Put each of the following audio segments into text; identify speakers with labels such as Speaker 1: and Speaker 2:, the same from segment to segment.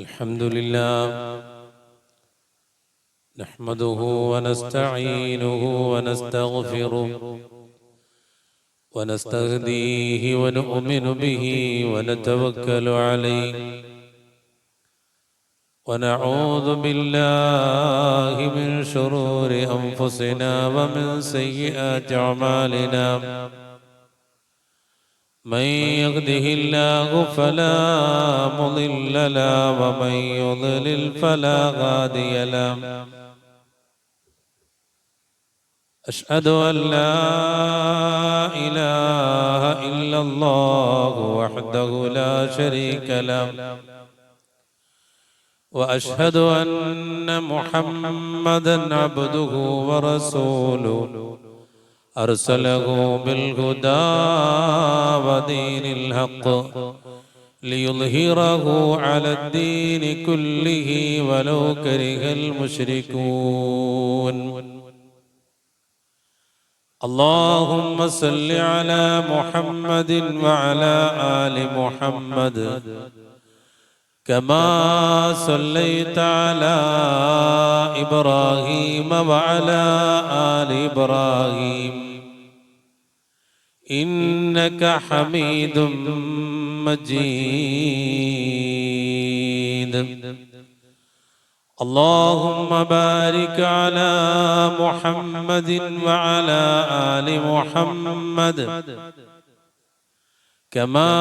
Speaker 1: الحمد لله نحمده ونستعينه ونستغفره ونستهديه ونؤمن به ونتوكل عليه ونعوذ بالله من شرور أنفسنا ومن سيئات أعمالنا من يهده الله فلا مضل له ومن يضلل فلا هادي له أشهد أن لا إله إلا الله وحده لا شريك له وأشهد أن محمدا عبده ورسوله أرسله بالهدى ودين الحق ليظهره على الدين كله ولو كره المشركون اللهم صل على محمد وعلى آل محمد كما صليت على إبراهيم وعلى آل إبراهيم إنك حميد مجيد اللهم بارك على محمد وعلى آل محمد كما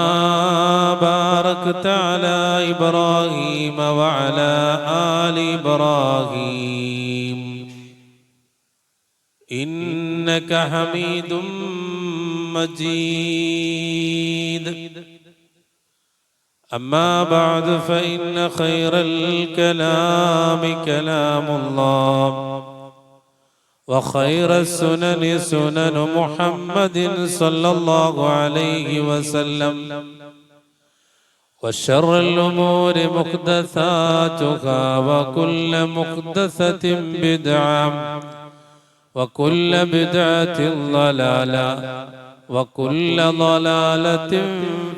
Speaker 1: باركت على إبراهيم وعلى آل إبراهيم إنك حميد مجيد أما بعد فإن خير الكلام كلام الله وخير السنن سنن محمد صلى الله عليه وسلم وشر الأمور محدثاتها وكل محدثة بدعة وكل بدعة ضلالة وكل ضلالة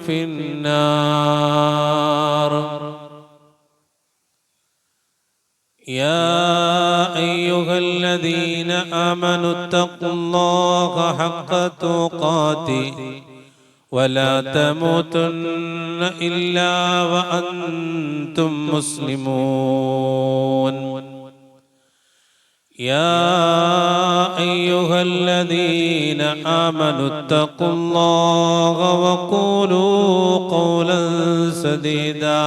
Speaker 1: في النار يا أيها الذين آمنوا اتقوا الله حق تقاته ولا تموتن إلا وأنتم مسلمون يا أيها الذين آمنوا اتقوا الله وقولوا قولا سديدا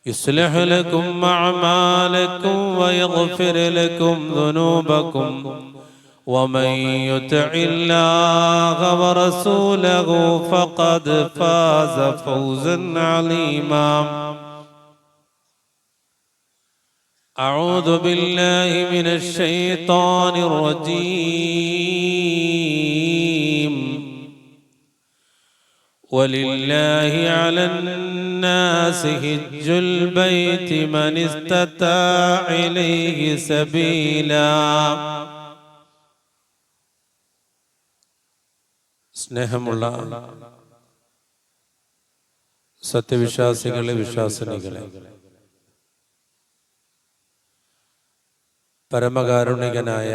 Speaker 1: يصلح لكم أعمالكم ويغفر لكم ذنوبكم ومن يطع الله ورسوله فقد فاز فوزا عظيما أعوذ بالله من الشيطان الرجيم ولله على الناس حج البيت من استطاع إليه سبيلا സ്നേഹമുള്ള സത്യവിശ്വാസികളെ വിശ്വാസിനികളെ പരമകാരുണികനായ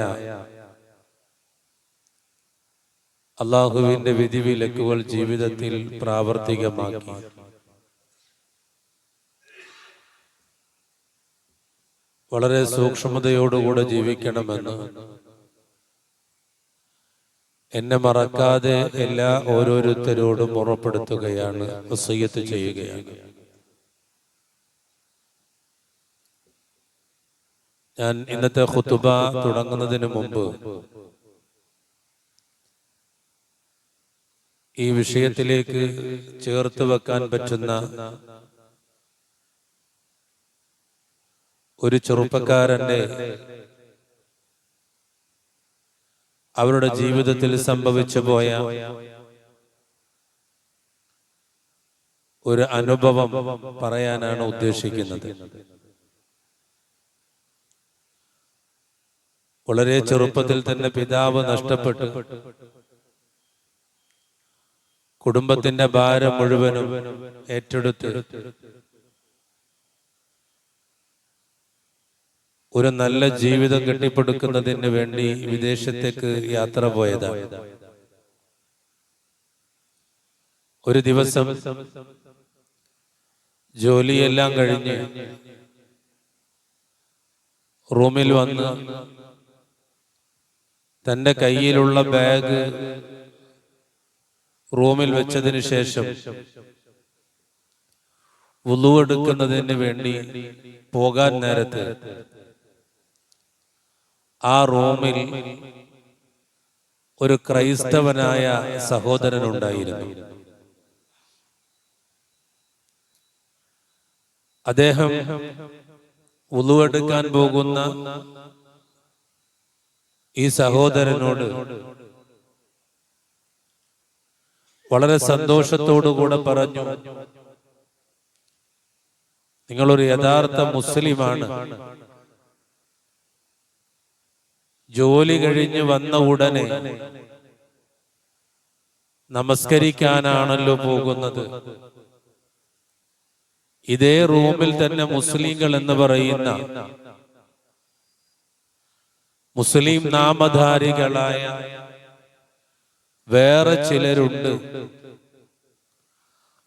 Speaker 1: അല്ലാഹുവിന്റെ വിധിവിലക്കുകൾ ജീവിതത്തിൽ പ്രാവർത്തികമാക്കി വളരെ സൂക്ഷ്മതയോടുകൂടെ ജീവിക്കണമെന്ന് എന്നെ മറക്കാതെ എല്ലാ ഓരോരുത്തരോടും ഉറപ്പെടുത്തുകയാണ്, വസിയ്യത്ത് ചെയ്യുകയാണ്. ഞാൻ ഇന്നത്തെ ഖുതുബ തുടങ്ങുന്നതിന് മുമ്പ് ഈ വിഷയത്തിലേക്ക് ചേർത്ത് വെക്കാൻ പറ്റുന്ന ഒരു ചെറുപ്പക്കാരന്റെ അവരുടെ ജീവിതത്തിൽ സംഭവിച്ചു പോയ ഒരു അനുഭവം പറയാനാണ് ഉദ്ദേശിക്കുന്നത്. വളരെ ചെറുപ്പത്തിൽ തന്നെ പിതാവ് നഷ്ടപ്പെട്ടു കുടുംബത്തിന്റെ ഭാരം മുഴുവനും ഏറ്റെടുത്ത് ഒരു നല്ല ജീവിതം കെട്ടിപ്പടുക്കുന്നതിന് വേണ്ടി വിദേശത്തേക്ക് യാത്ര പോയതാണ്. ഒരു ദിവസം ജോലിയെല്ലാം കഴിഞ്ഞ് റൂമിൽ വന്ന് തന്റെ കയ്യിലുള്ള ബാഗ് റൂമിൽ വെച്ചതിന് ശേഷം വുളു എടുക്കുന്നതിന് വേണ്ടി പോകാൻ നേരത്ത് ആ റൂമിൽ ഒരു ക്രൈസ്തവനായ സഹോദരനുണ്ടായിരുന്നു. അദ്ദേഹം വുളു എടുക്കാൻ പോകുന്ന ഈ സഹോദരനോട് വളരെ സന്തോഷത്തോടുകൂടെ പറഞ്ഞു, നിങ്ങളൊരു യഥാർത്ഥ മുസ്ലിമാണ്. ജോലി കഴിഞ്ഞ് വന്ന ഉടനെ നമസ്കരിക്കാനാണല്ലോ പോകുന്നത്. ഇതേ റൂമിൽ തന്നെ മുസ്ലിങ്ങൾ എന്ന് പറയുന്ന മുസ്ലിം നാമധാരികളായ വേറെ ചിലരുണ്ട്.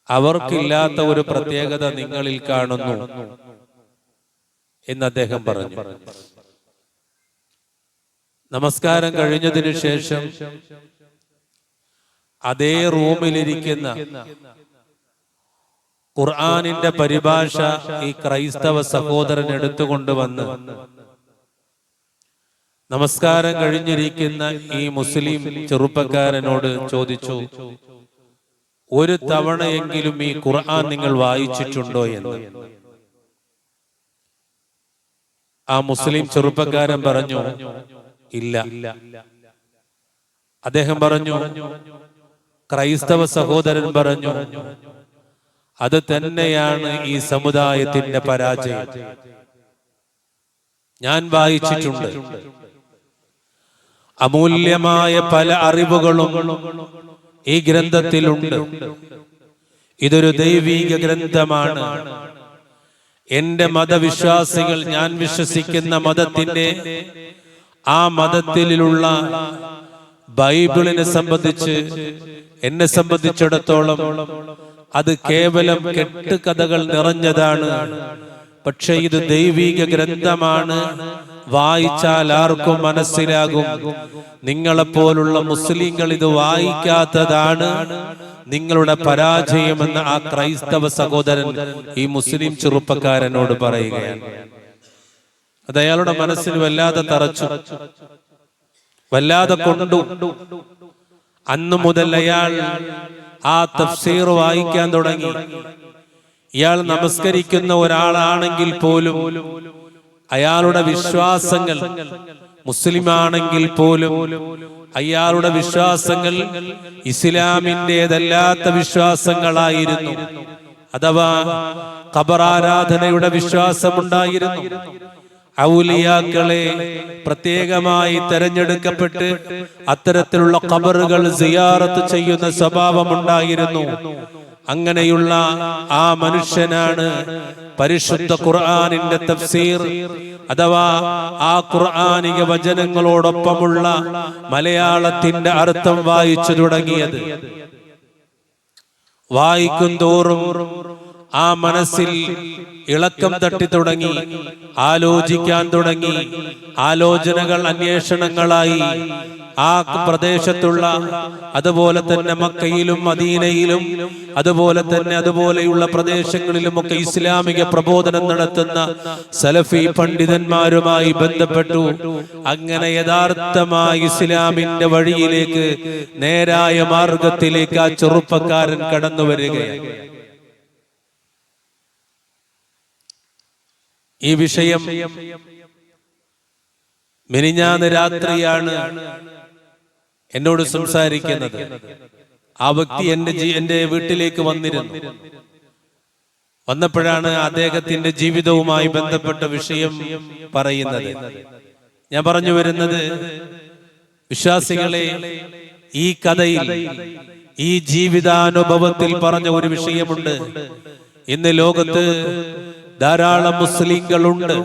Speaker 1: അവർക്കില്ലാത്ത ഒരു പ്രത്യേകത നിങ്ങളിൽ കാണുന്നു എന്ന് അദ്ദേഹം പറഞ്ഞു. നമസ്കാരം കഴിഞ്ഞതിനു ശേഷം അതേ റൂമിലിരിക്കുന്ന ഖുർആനിന്റെ പരിഭാഷ ഈ ക്രൈസ്തവ സഹോദരൻ എടുത്തുകൊണ്ടുവന്ന് നമസ്കാരം കഴിഞ്ഞിരിക്കുന്ന ഈ മുസ്ലിം ചെറുപ്പക്കാരനോട് ചോദിച്ചു, ഒരു തവണയെങ്കിലും ഈ ഖുർആൻ നിങ്ങൾ വായിച്ചിട്ടുണ്ടോ എന്ന്. ആ മുസ്ലിം ചെറുപ്പക്കാരൻ പറഞ്ഞു, ഇല്ല. അദ്ദേഹം പറഞ്ഞു, ക്രൈസ്തവ സഹോദരൻ പറഞ്ഞു, അത് തന്നെയാണ് ഈ സമുദായത്തിന്റെ പരാജയം. ഞാൻ വായിച്ചിട്ടുണ്ട്. അമൂല്യമായ പല അറിവുകളും ഈ ഗ്രന്ഥത്തിലുണ്ട്. ഇതൊരു ദൈവിക ഗ്രന്ഥമാണ്. എന്റെ മതവിശ്വാസികൾ, ഞാൻ വിശ്വസിക്കുന്ന മതത്തിന്റെ ആ മതത്തിലുള്ള ബൈബിളിനെ സംബന്ധിച്ച് എന്നെ സംബന്ധിച്ചിടത്തോളം അത് കേവലം കെട്ടുകഥകൾ നിറഞ്ഞതാണ്. പക്ഷെ ഇത് ദൈവിക ഗ്രന്ഥമാണ്. വായിച്ചാൽ ആർക്കും മനസ്സിലാകും. നിങ്ങളെപ്പോലുള്ള മുസ്ലിങ്ങൾ ഇത് വായിക്കാത്തതാണ് നിങ്ങളുടെ പരാജയമെന്ന് ആ ക്രൈസ്തവ സഹോദരൻ ഈ മുസ്ലിം ചെറുപ്പക്കാരനോട് പറയുകയാണ്. അത് അയാളുടെ മനസ്സിൽ വല്ലാതെ തറച്ചു, വല്ലാതെ കൊണ്ടു. അന്നു മുതൽ അയാൾ ആ തഫ്സീർ വായിക്കാൻ തുടങ്ങി. ഇയാൾ നമസ്കരിക്കുന്ന ഒരാളാണെങ്കിൽ പോലും അയാളുടെ വിശ്വാസങ്ങൾ, മുസ്ലിമാണെങ്കിൽ പോലും അയാളുടെ വിശ്വാസങ്ങൾ ഇസ്ലാമിൻ്റെതല്ലാത്ത വിശ്വാസങ്ങളായിരുന്നു. അഥവാ ഖബറാരാധനയുടെ വിശ്വാസമുണ്ടായിരുന്നു. ഔലിയാക്കളെ പ്രത്യേകമായി തെരഞ്ഞെടുക്കപ്പെട്ട് അത്തരത്തിലുള്ള ഖബറുകൾ സിയാറത്ത് ചെയ്യുന്ന സ്വഭാവമുണ്ടായിരുന്നു. അങ്ങനെയുള്ള ആ മനുഷ്യനാണ് പരിശുദ്ധ ഖുർആനിന്റെ തഫ്സീർ അഥവാ ആ ഖുർആനിക വചനങ്ങളോടൊപ്പമുള്ള മലയാളത്തിന്റെ അർത്ഥം വായിച്ചു തുടങ്ങിയത്. വായിക്കും തോറും ആ മനസ്സിൽ ഇളക്കം തട്ടി തുടങ്ങി, ആലോചിക്കാൻ തുടങ്ങി. ആലോചനകൾ അന്വേഷണങ്ങളായി. ആ പ്രദേശത്തുള്ള, അതുപോലെ തന്നെ മക്കയിലും മദീനയിലും അതുപോലെയുള്ള പ്രദേശങ്ങളിലുമൊക്കെ ഇസ്ലാമിക പ്രബോധനം നടത്തുന്ന സലഫി പണ്ഡിതന്മാരുമായി ബന്ധപ്പെട്ടു. അങ്ങനെ യഥാർത്ഥമായി ഇസ്ലാമിന്റെ വഴിയിലേക്ക്, നേരായ മാർഗത്തിലേക്ക് ആ ചെറുപ്പക്കാരൻ കടന്നു വരികയാണ്. ഈ വിഷയം മിനിഞ്ഞാന്ന് രാത്രിയാണ് എന്നോട് സംസാരിക്കുന്നത്. ആ വ്യക്തി എന്റെ വീട്ടിലേക്ക് വന്നിരുന്നു. വന്നപ്പോഴാണ് അദ്ദേഹത്തിന്റെ ജീവിതവുമായി ബന്ധപ്പെട്ട വിഷയം പറയുന്നത്. ഞാൻ പറഞ്ഞു വരുന്നത്, വിശ്വാസികളെ, ഈ കഥയിൽ, ഈ ജീവിതാനുഭവത്തിൽ പറഞ്ഞ ഒരു വിഷയമുണ്ട്. ഇന്ന് ലോകത്ത് ധാരാളം മുസ്ലിങ്ങളുണ്ട്.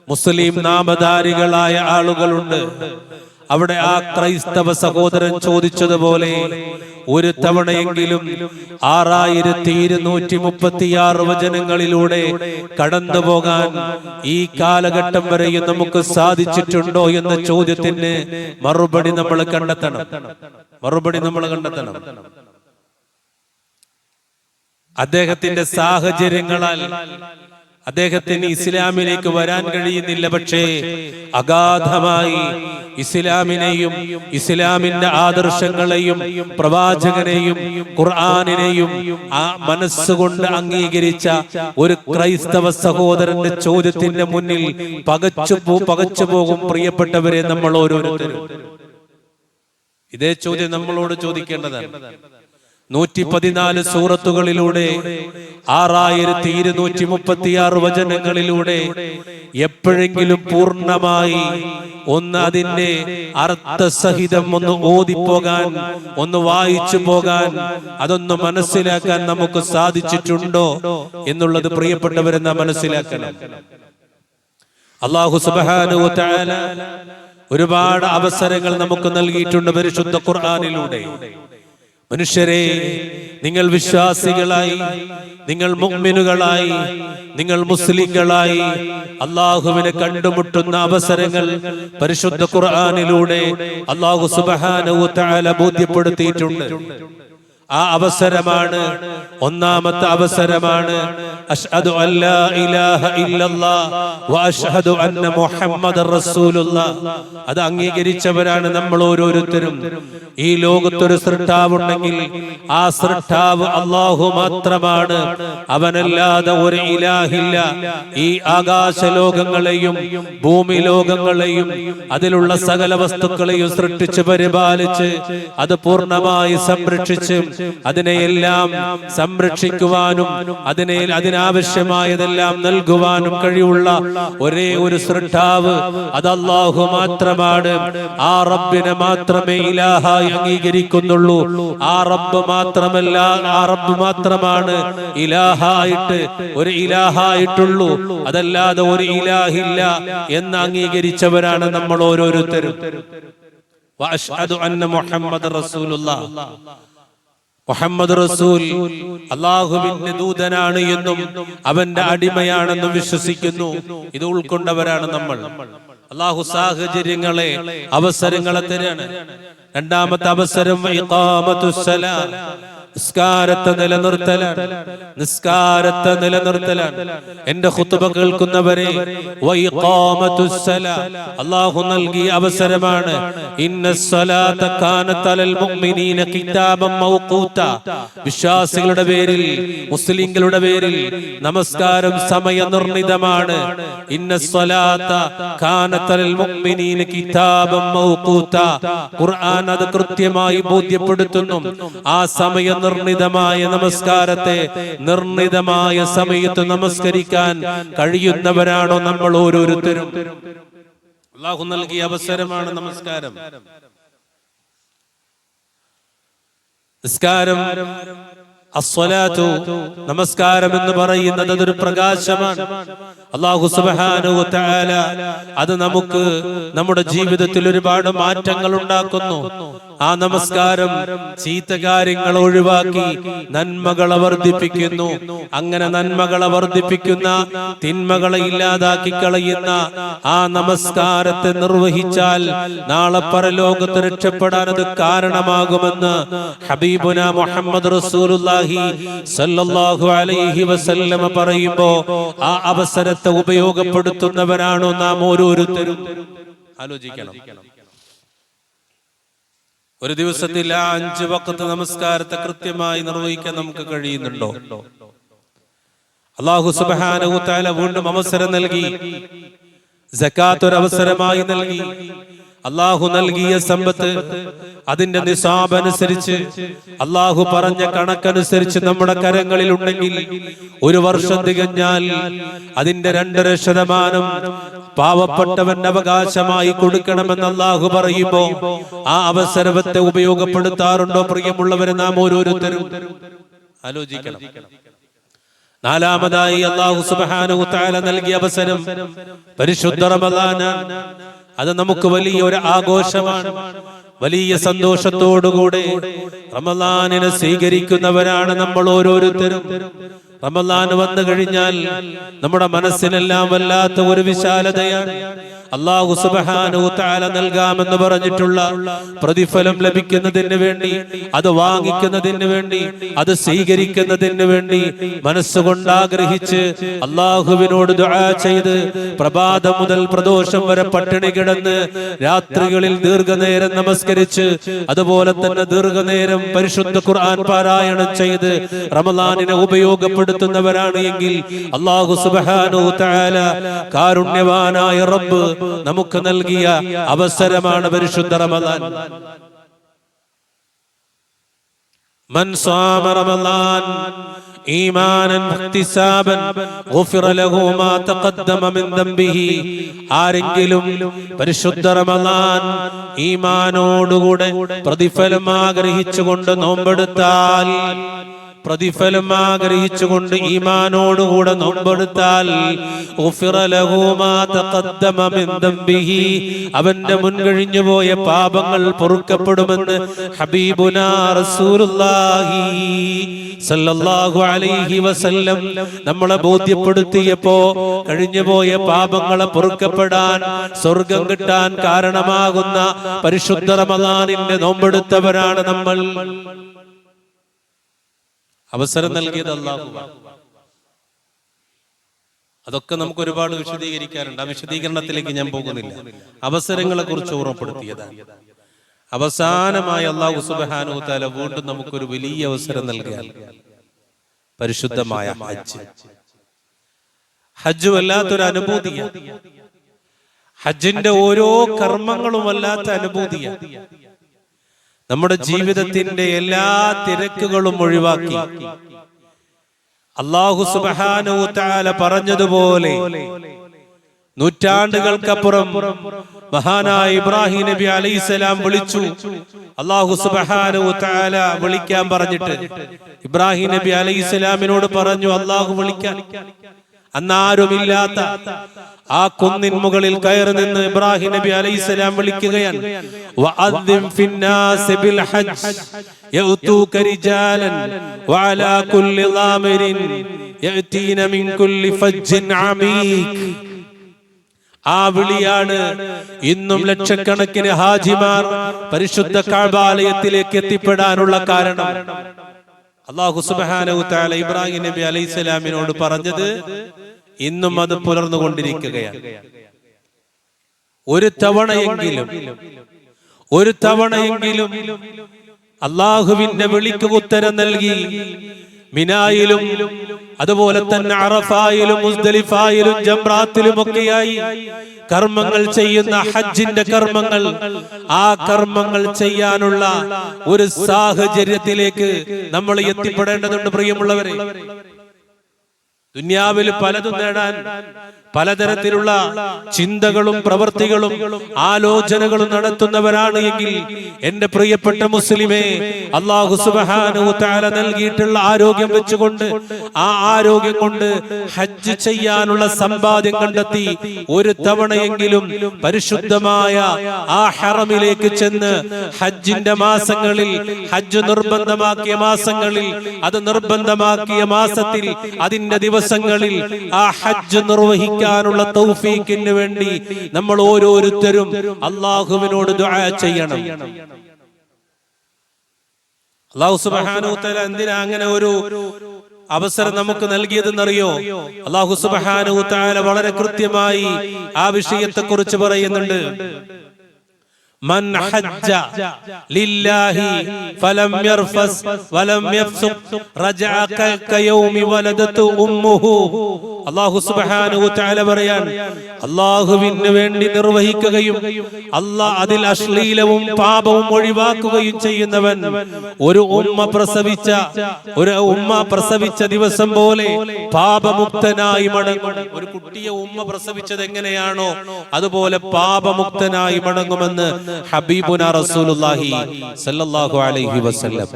Speaker 1: മുസ്ലിം നാമധാരികളായ ആളുകളുണ്ട്. അവിടെ ആ ക്രൈസ്തവ സഹോദരൻ ചോദിച്ചതുപോലെ ഒരു തവണയെങ്കിലും 6236 വചനങ്ങളിലൂടെ കടന്നു പോകാൻ ഈ കാലഘട്ടം വരെയും നമുക്ക് സാധിച്ചിട്ടുണ്ടോ എന്ന ചോദ്യത്തിന് മറുപടി നമ്മൾ കണ്ടെത്തണം. അദ്ദേഹത്തിന്റെ സാഹചര്യങ്ങളാൽ അദ്ദേഹത്തിന് ഇസ്ലാമിലേക്ക് വരാൻ കഴിയുന്നില്ല. പക്ഷേ അഗാധമായി ഇസ്ലാമിനെയും ഇസ്ലാമിന്റെ ആദർശങ്ങളെയും പ്രവാചകനെയും ഖുർആനിനെയും ആ മനസ്സുകൊണ്ട് അംഗീകരിച്ച ഒരു ക്രൈസ്തവ സഹോദരന്റെ ചോദ്യത്തിന്റെ മുന്നിൽ പകച്ചു പോകും. പ്രിയപ്പെട്ടവരെ, നമ്മൾ ഓരോരുത്തരും ഇതേ ചോദ്യം നമ്മളോട് ചോദിക്കേണ്ടതാണ്. 114 സൂറത്തുകളിലൂടെ 6236 വചനങ്ങളിലൂടെ എപ്പോഴെങ്കിലും പൂർണ്ണമായി ഒന്ന് അതിന്റെ അർത്ഥസഹിതം ഒന്ന് ഓതിപ്പോകാൻ, ഒന്ന് വായിച്ചു പോകാൻ, അതൊന്ന് മനസ്സിലാക്കാൻ നമുക്ക് സാധിച്ചിട്ടുണ്ടോ എന്നുള്ളത് പ്രിയപ്പെട്ടവരെ നാം മനസ്സിലാക്കണം. അല്ലാഹു സുബ്ഹാനഹു വ തആല ഒരുപാട് അവസരങ്ങൾ നമുക്ക് നൽകിയിട്ടുണ്ട് പരിശുദ്ധ ഖുർആനിലൂടെ. മനുഷ്യരെ, നിങ്ങൾ വിശ്വാസികളായി, നിങ്ങൾ മുഅ്മിനുകളായി, നിങ്ങൾ മുസ്ലിങ്ങളായി അല്ലാഹുവിനെ കണ്ടുമുട്ടുന്ന അവസരങ്ങൾ പരിശുദ്ധ ഖുർആനിലൂടെ അല്ലാഹു സുബ്ഹാനഹു വ തആല ബോധ്യപ്പെടുത്തിയിട്ടുണ്ട്. ആ അവസരമാണ്, ഒന്നാമത്തെ അവസരമാണ് അശ്ഹദു അല്ലാ ഇലാഹ ഇല്ലല്ലാഹ് വ അശ്ഹദു അന്ന മുഹമ്മദർ റസൂലുള്ളാഹ്. അത് അംഗീകരിച്ചവരാണ് നമ്മൾ ഓരോരുത്തരും. ഈ ലോകത്തൊരു സൃഷ്ടാവുണ്ടെങ്കിൽ ആ സൃഷ്ടാവ് അല്ലാഹു മാത്രമാണ്. അവനല്ലാതെ ഒരു ഇലാഹില്ല. ഈ ആകാശ ലോകങ്ങളെയും ഭൂമി ലോകങ്ങളെയും അതിലുള്ള സകല വസ്തുക്കളെയും സൃഷ്ടിച്ച് പരിപാലിച്ച് അത് പൂർണ്ണമായി സംരക്ഷിച്ച് അതിനെയെല്ലാം സംരക്ഷിക്കുവാനും അതിനാവശ്യമായതെല്ലാം നൽകുവാനും കഴിവുള്ള ഒരേ ഒരു സൃഷ്ടാവ് അത് അല്ലാഹു മാത്രമാണ്. ആ റബ്ബിനെ മാത്രമേ ഇലാഹായി അംഗീകരിക്കുന്നുള്ളൂ. ആ റബ്ബ് മാത്രമല്ല, ആ റബ്ബ് മാത്രമാണ് ഇലാഹായിട്ട് ഒരു ഇലാഹായിട്ടുള്ളൂ. അതല്ലാതെ ഒരു ഇലാഹില്ല എന്ന് അംഗീകരിച്ചവരാണ് നമ്മൾ ഓരോരുത്തരും. വഅശ്ഹദു അന്ന മുഹമ്മദർ റസൂലുള്ളാഹ്. മുഹമ്മദ് റസൂൽ അല്ലാഹുവിന്റെ ദൂതനാണ് എന്നും അവന്റെ അടിമയാണെന്നും വിശ്വസിക്കുന്നു. ഇത് ഉൾക്കൊണ്ടവരാണ് നമ്മൾ. അല്ലാഹു സാഹചര്യങ്ങളെ, അവസരങ്ങളെ തരാണ്. രണ്ടാമത്തെ അവസരം ഇഖാമത്തുസ്സലാം, നിസ്കാരത്തെ നിലനിർത്തലാണ്. എന്റെ ഖുത്ബ കേൾക്കുന്നവരെ, വഇഖാമത്തുസ്സലാം അല്ലാഹു നൽകിയ അവസരമാണ്. ഇന്നസ്സലാത കാനത് അലൽ മുഅ്മിനീന കിതാബൻ മൗഖൂത. വിശ്വാസികളുടെ പേരിൽ, മുസ്ലിങ്ങളുടെ പേരിൽ നമസ്കാരം സമയനിർണിതമാണ്. ഇന്നസ്സലാത കാനത് അലൽ മുഅ്മിനീന കിതാബൻ മൗഖൂത. ഖുർആൻ അത് കൃത്യമായി ബോധ്യപ്പെടുത്തുന്നു. ആ നിർണിതമായ നമസ്കാരത്തെ നിർണിതമായ സമയത്ത് നമസ്കരിക്കാൻ കഴിയുന്നവരാണോ നമ്മൾ ഓരോരുത്തരും? അല്ലാഹു നൽകിയ അവസരമാണ് നമസ്കാരം. നിസ്കാരം, അസ്സലാത്തു, നമസ്കാരം എന്ന് പറയുന്നത് അതൊരു പ്രകാശമാണ്. അല്ലാഹു സുബ്ഹാനഹു വ തആല അത് നമുക്ക് നമ്മുടെ ജീവിതത്തിൽ ഒരുപാട് മാറ്റങ്ങൾ ഉണ്ടാക്കുന്നു. ആ നമസ്കാരം ചീത്ത കാര്യങ്ങൾ ഒഴിവാക്കി നന്മകളെ വർദ്ധിപ്പിക്കുന്നു. അങ്ങനെ നന്മകളെ വർദ്ധിപ്പിക്കുന്ന, തിന്മകളെ ഇല്ലാതാക്കി കളയുന്ന ആ നമസ്കാരത്തെ നിർവഹിച്ചാൽ നാളെ പരലോകത്ത് രക്ഷപ്പെടാൻ അത് കാരണമാകുമെന്ന് ഹബീബുന മുഹമ്മദ് റസൂലുള്ളാഹി സ്വല്ലല്ലാഹു അലൈഹി വസല്ലമ പറയുമ്പോൾ ആ അവസരത്തെ ഉപയോഗപ്പെടുത്തുന്നവരാണോ നാം ഓരോരുത്തരും? ആലോചിക്കണം. ഒരു ദിവസത്തിൽ 5 വഖത്ത് നമസ്കാരത്തെ കൃത്യമായി നിർവഹിക്കാൻ നമുക്ക് കഴിയുന്നുണ്ടോ? അല്ലാഹു സുബ്ഹാനഹു വ തആല വീണ്ടും അവസരം നൽകി. സകാത്ത് ഒരു അവസരമായി നൽകി. അല്ലാഹു നൽകിയ സമ്പത്ത് അതിന്റെ നിസാബ് അനുസരിച്ച്, അല്ലാഹു പറഞ്ഞ കണക്കനുസരിച്ച് നമ്മുടെ കരങ്ങളിൽ ഉണ്ടെങ്കിൽ ഒരു വർഷം തികഞ്ഞാൽ അതിന്റെ 2.5% പാവപ്പെട്ടവന്റെ അവകാശമായി കൊടുക്കണമെന്ന് അല്ലാഹു പറയുമ്പോ ആ അവസരത്തെ ഉപയോഗപ്പെടുത്താറുണ്ടോ? പ്രിയമുള്ളവരെ, നാം ഓരോരുത്തരും ആലോചിക്കണം. നാലാമതായി അല്ലാഹു സുബ്ഹാനഹു തആല നൽകിയ അവസരം പരിശുദ്ധ റമദാനാണ്. അത് നമുക്ക് വലിയ ഒരു ആഘോഷമാണ്. വലിയ സന്തോഷത്തോടുകൂടെ റമദാനിനെ സ്വീകരിക്കുന്നവരാണ് നമ്മൾ ഓരോരുത്തരും. റമദാൻ വന്നു കഴിഞ്ഞാൽ നമ്മുടെ മനസ്സിനെല്ലാം വല്ലാത്ത ഒരു വിശാലതയാണ്. അല്ലാഹു സുബ്ഹാനഹു തആല നൽകാമെന്ന് പറഞ്ഞിട്ടുള്ള പ്രതിഫലം ലഭിക്കുന്നതിന് വേണ്ടി, അത് വാങ്ങിക്കുന്നതിന് വേണ്ടി, അത് സ്വീകരിക്കുന്നതിന് വേണ്ടി മനസ്സുകൊണ്ട് ആഗ്രഹിച്ച് അല്ലാഹുവിനോട് ദുആ ചെയ്ത് പ്രഭാതം മുതൽ പ്രദോഷം വരെ പട്ടിണി കിടന്ന് രാത്രികളിൽ ദീർഘനേരം നമസ്കരിച്ച് അതുപോലെ തന്നെ ദീർഘനേരം പരിശുദ്ധ ഖുർആൻ പാരായണം ചെയ്ത് റമദാനിനെ ഉപയോഗപ്പെടുത്തുന്നവരാണ് എങ്കിൽ അല്ലാഹു സുബ്ഹാനഹു തആല കാരുണ്യവാനായ റബ്ബ് നമുക്ക് നൽകിയ അവസരമാണ് പരിശുദ്ധ റമദാൻ. മൻ സാമ റമദാൻ ഈമാനൻ വഹ്തിസാബൻ ഗുഫിറ ലഹു മാ തഖദ്ദമ മിൻ ദംബിഹി. ആരെങ്കിലും പരിശുദ്ധ റമദാൻ ഈമാനോടുകൂടെ പ്രതിഫലം ആഗ്രഹിച്ചുകൊണ്ട് നോമ്പെടുത്താൽ, പ്രതിഫലം ആഗ്രഹിച്ചുകൊണ്ട് ഈമാനോടുകൂടെ നോമ്പെടുത്താൽ അവന്റെ മുൻകഴിഞ്ഞു പോയ പാപങ്ങൾ പൊറുക്കപ്പെടുമെന്ന് ഹബീബുനാ റസൂലുള്ളാഹി സല്ലല്ലാഹു അലൈഹി വസല്ലം നമ്മളെ ബോധ്യപ്പെടുത്തിയപ്പോ കഴിഞ്ഞുപോയ പാപങ്ങളെ പൊറുക്കപ്പെടാൻ, സ്വർഗം കിട്ടാൻ കാരണമാകുന്ന പരിശുദ്ധ റമദാനിന്റെ നോമ്പെടുത്തവരാണ് നമ്മൾ. അവസരം നൽകിയത് അല്ലാഹുവാണ്. അതൊക്കെ നമുക്ക് ഒരുപാട് വിശദീകരിക്കാറുണ്ട്. ആ വിശദീകരണത്തിലേക്ക് ഞാൻ പോകുന്നില്ല. അവസരങ്ങളെ കുറിച്ച് ഓർമ്മപ്പെടുത്തിയതാണ്. അവസാനമായി അല്ലാഹു സുബ്ഹാനഹു തആല വീണ്ടും നമുക്കൊരു വലിയ അവസരം നൽകുകയാണ്. പരിശുദ്ധമായ ഹജ്ജ്. ഹജ്ജ് വല്ലാത്തൊരു അനുഭൂതിയാണ്. ഹജ്ജിന്റെ ഓരോ കർമ്മങ്ങളും വല്ലാത്ത അനുഭൂതിയാണ്. നമ്മുടെ ജീവിതത്തിന്റെ എല്ലാ തിരക്കുകളും ഒഴിവാക്കി അല്ലാഹു സുബ്ഹാനഹു തആല പറഞ്ഞതുപോലെ നൂറ്റാണ്ടുകൾക്കപ്പുറം മഹാനായ ഇബ്രാഹിം നബി അലൈഹിസ്സലാം വിളിച്ചു. അല്ലാഹു സുബ്ഹാനഹു തആല വിളിക്കാൻ പറഞ്ഞിട്ട് ഇബ്രാഹിം നബി അലൈഹിസ്സലാമിനോട് പറഞ്ഞു അല്ലാഹു വിളിക്കാൻ. അന്നാരുമില്ലാത്ത ആ കുന്നിൻ മുകളിൽ കയറി നിന്ന് ഇബ്രാഹിം നബി അലൈഹിസ്സലാം വിളിക്കുകയാണ്. വഅദ്ദിം ഫിന്നാസി ബിൽ ഹജ്ജ് യഅതൂക റിജാലൻ വഅലാ കുല്ലി ളാമിരിൻ യഅതീന മിൻ കുല്ലി ഫജ്ജിൻ അമീക്. ആ വിളിയാണ് ഇന്നും ലക്ഷക്കണക്കിന് ഹാജിമാർ പരിശുദ്ധ കഅബാലയത്തിലേക്ക് എത്തിപ്പെടാനുള്ള കാരണം. അല്ലാഹു സുബ്ഹാനഹു തആല ഇബ്രാഹിം നബി അലൈഹിസ്സലാമിനോട് പറഞ്ഞത് ഇന്നും അത് പുലർന്നുകൊണ്ടിരിക്കുകയാണ്. ഒരു തവണയെങ്കിലും അല്ലാഹുവിന്റെ വിളിക്ക് ഉത്തരം നൽകി മിനായിലും അതുപോലെ തന്നെ അറഫായിലും മുസ്ദലിഫായിലും ജംറാത്തിലും ഒക്കെയായി കർമ്മങ്ങൾ ചെയ്യുന്ന ഹജ്ജിന്റെ കർമ്മങ്ങൾ, ആ കർമ്മങ്ങൾ ചെയ്യാനുള്ള ഒരു സാഹചര്യത്തിലേക്ക് നമ്മൾ എത്തിപ്പെടേണ്ടതുണ്ട്. പ്രിയമുള്ളവരെ, ദുനിയാവിൽ പലതും നേടാൻ പലതരത്തിലുള്ള ചിന്തകളും പ്രവൃത്തികളും ആലോചനകളും നടത്തുന്നവരാണ് എങ്കിൽ എന്റെ പ്രിയപ്പെട്ട മുസ്ലിമേ, അല്ലാഹു സുബ്ഹാനഹു തആല നൽകിയിട്ടുള്ള ആരോഗ്യം വെച്ചുകൊണ്ട് ആ ആരോഗ്യം കൊണ്ട് ഹജ്ജ് ചെയ്യാനുള്ള സമ്പാദ്യം കണ്ടെത്തി ഒരു തവണയെങ്കിലും പരിശുദ്ധമായ ആ ഹറമിലേക്ക് ചെന്ന് ഹജ്ജിന്റെ മാസങ്ങളിൽ, ഹജ്ജ് നിർബന്ധമാക്കിയ മാസങ്ങളിൽ, അത് നിർബന്ധമാക്കിയ മാസത്തിൽ അതിന്റെ ദിവസങ്ങളിൽ ആ ഹജ്ജ് നിർവഹിക്കാനുള്ള തൗഫീഖിന് വേണ്ടി നമ്മൾ ഓരോരുത്തരും അല്ലാഹുവിനോട് ദുആ ചെയ്യണം. അല്ലാഹു സുബ്ഹാനഹു തആല എന്തിനാ അങ്ങനെ ഒരു അവസരം നമുക്ക് നൽകിയതെന്നറിയോ? അല്ലാഹു സുബ്ഹാനഹു തആല വളരെ കൃത്യമായി ആ വിഷയത്തെ കുറിച്ച് പറയുന്നുണ്ട്. മൻ ഹജ്ജ ലില്ലാഹി ഫലം യർഫസ് വലം യഫ്സുഖ് റജഅ കയൗമി വലദതു ഉമ്മുഹു. അല്ലാഹു സുബ്ഹാനഹു തആല പറയാൻ, അല്ലാഹുവിന് വേണ്ടി നിർവഹിക്കുകയും അതിൽ അശ്ലീലവും പാപവും ഒഴിവാക്കുകയും ചെയ്യുന്നവൻ ഒരു ഉമ്മ പ്രസവിച്ച ദിവസം പോലെ പാപമുക്തനായി മടങ്ങും. ഒരു കുട്ടിയെ ഉമ്മ പ്രസവിച്ചത് എങ്ങനെയാണോ അതുപോലെ പാപമുക്തനായി മടങ്ങുമെന്ന് ഹബീബുനാ റസൂലുള്ളാഹി സ്വല്ലല്ലാഹു അലൈഹി വസല്ലം.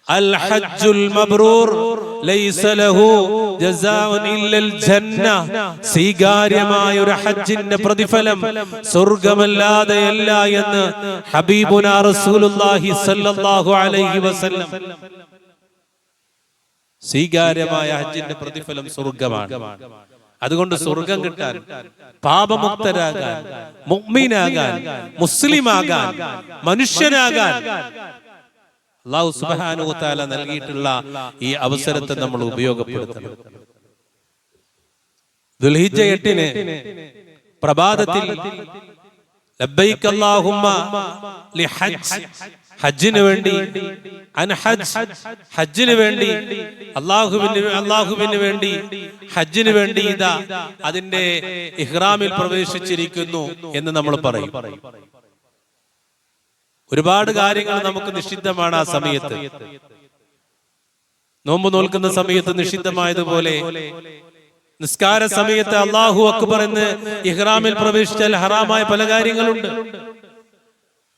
Speaker 1: അൽ ഹജ്ജുൽ മബ്റൂർ ലൈസ ലഹു ജസാഉൻ ഇല്ലൽ ജന്ന. സ്വീകാര്യമായ ഒരു ഹജ്ജിന്റെ പ്രതിഫലം സ്വർഗ്ഗമല്ലാതെയല്ല എന്ന് ഹബീബുനാ റസൂലുള്ളാഹി സ്വല്ലല്ലാഹു അലൈഹി വസല്ലം. സ്വീകാര്യമായ ഹജ്ജിന്റെ പ്രതിഫലം സ്വർഗ്ഗമാണ്. അതുകൊണ്ട് സ്വർഗം കിട്ടാൻ, പാപമുക്തരാകാൻ, മുഅ്മിനാകാൻ, മുസ്ലിമാകാൻ, മനുഷ്യനാകാൻ അല്ലാഹു സുബ്ഹാനഹു വ തആല നൽകിയിട്ടുള്ള ഈ അവസരത്തെ നമ്മൾ ഉപയോഗപ്പെടുത്തണം. ദുൽഹിജ്ജ 8 പ്രഭാതത്തിൽ ലബ്ബൈക അല്ലാഹുമ്മ ലിഹജ്ജ്, ഹജ്ജിന് വേണ്ടി, ഹജ്ജിന് വേണ്ടി, അല്ലാഹുവിന് വേണ്ടി, ഹജ്ജിന് വേണ്ടി ഇതാ അതിന്റെ ഇഹ്റാമിൽ പ്രവേശിച്ചിരിക്കുന്നു എന്ന് നമ്മൾ പറയും. ഒരുപാട് കാര്യങ്ങൾ നമുക്ക് നിഷിദ്ധമാണ് ആ സമയത്ത്. നോമ്പ് നോൽക്കുന്ന സമയത്ത് നിഷിദ്ധമായതുപോലെ നിസ്കാര സമയത്ത് അല്ലാഹു അക്ബർ എന്ന് ഇഹ്റാമിൽ പ്രവേശിച്ചാൽ ഹറാമായ പല കാര്യങ്ങളുണ്ട്.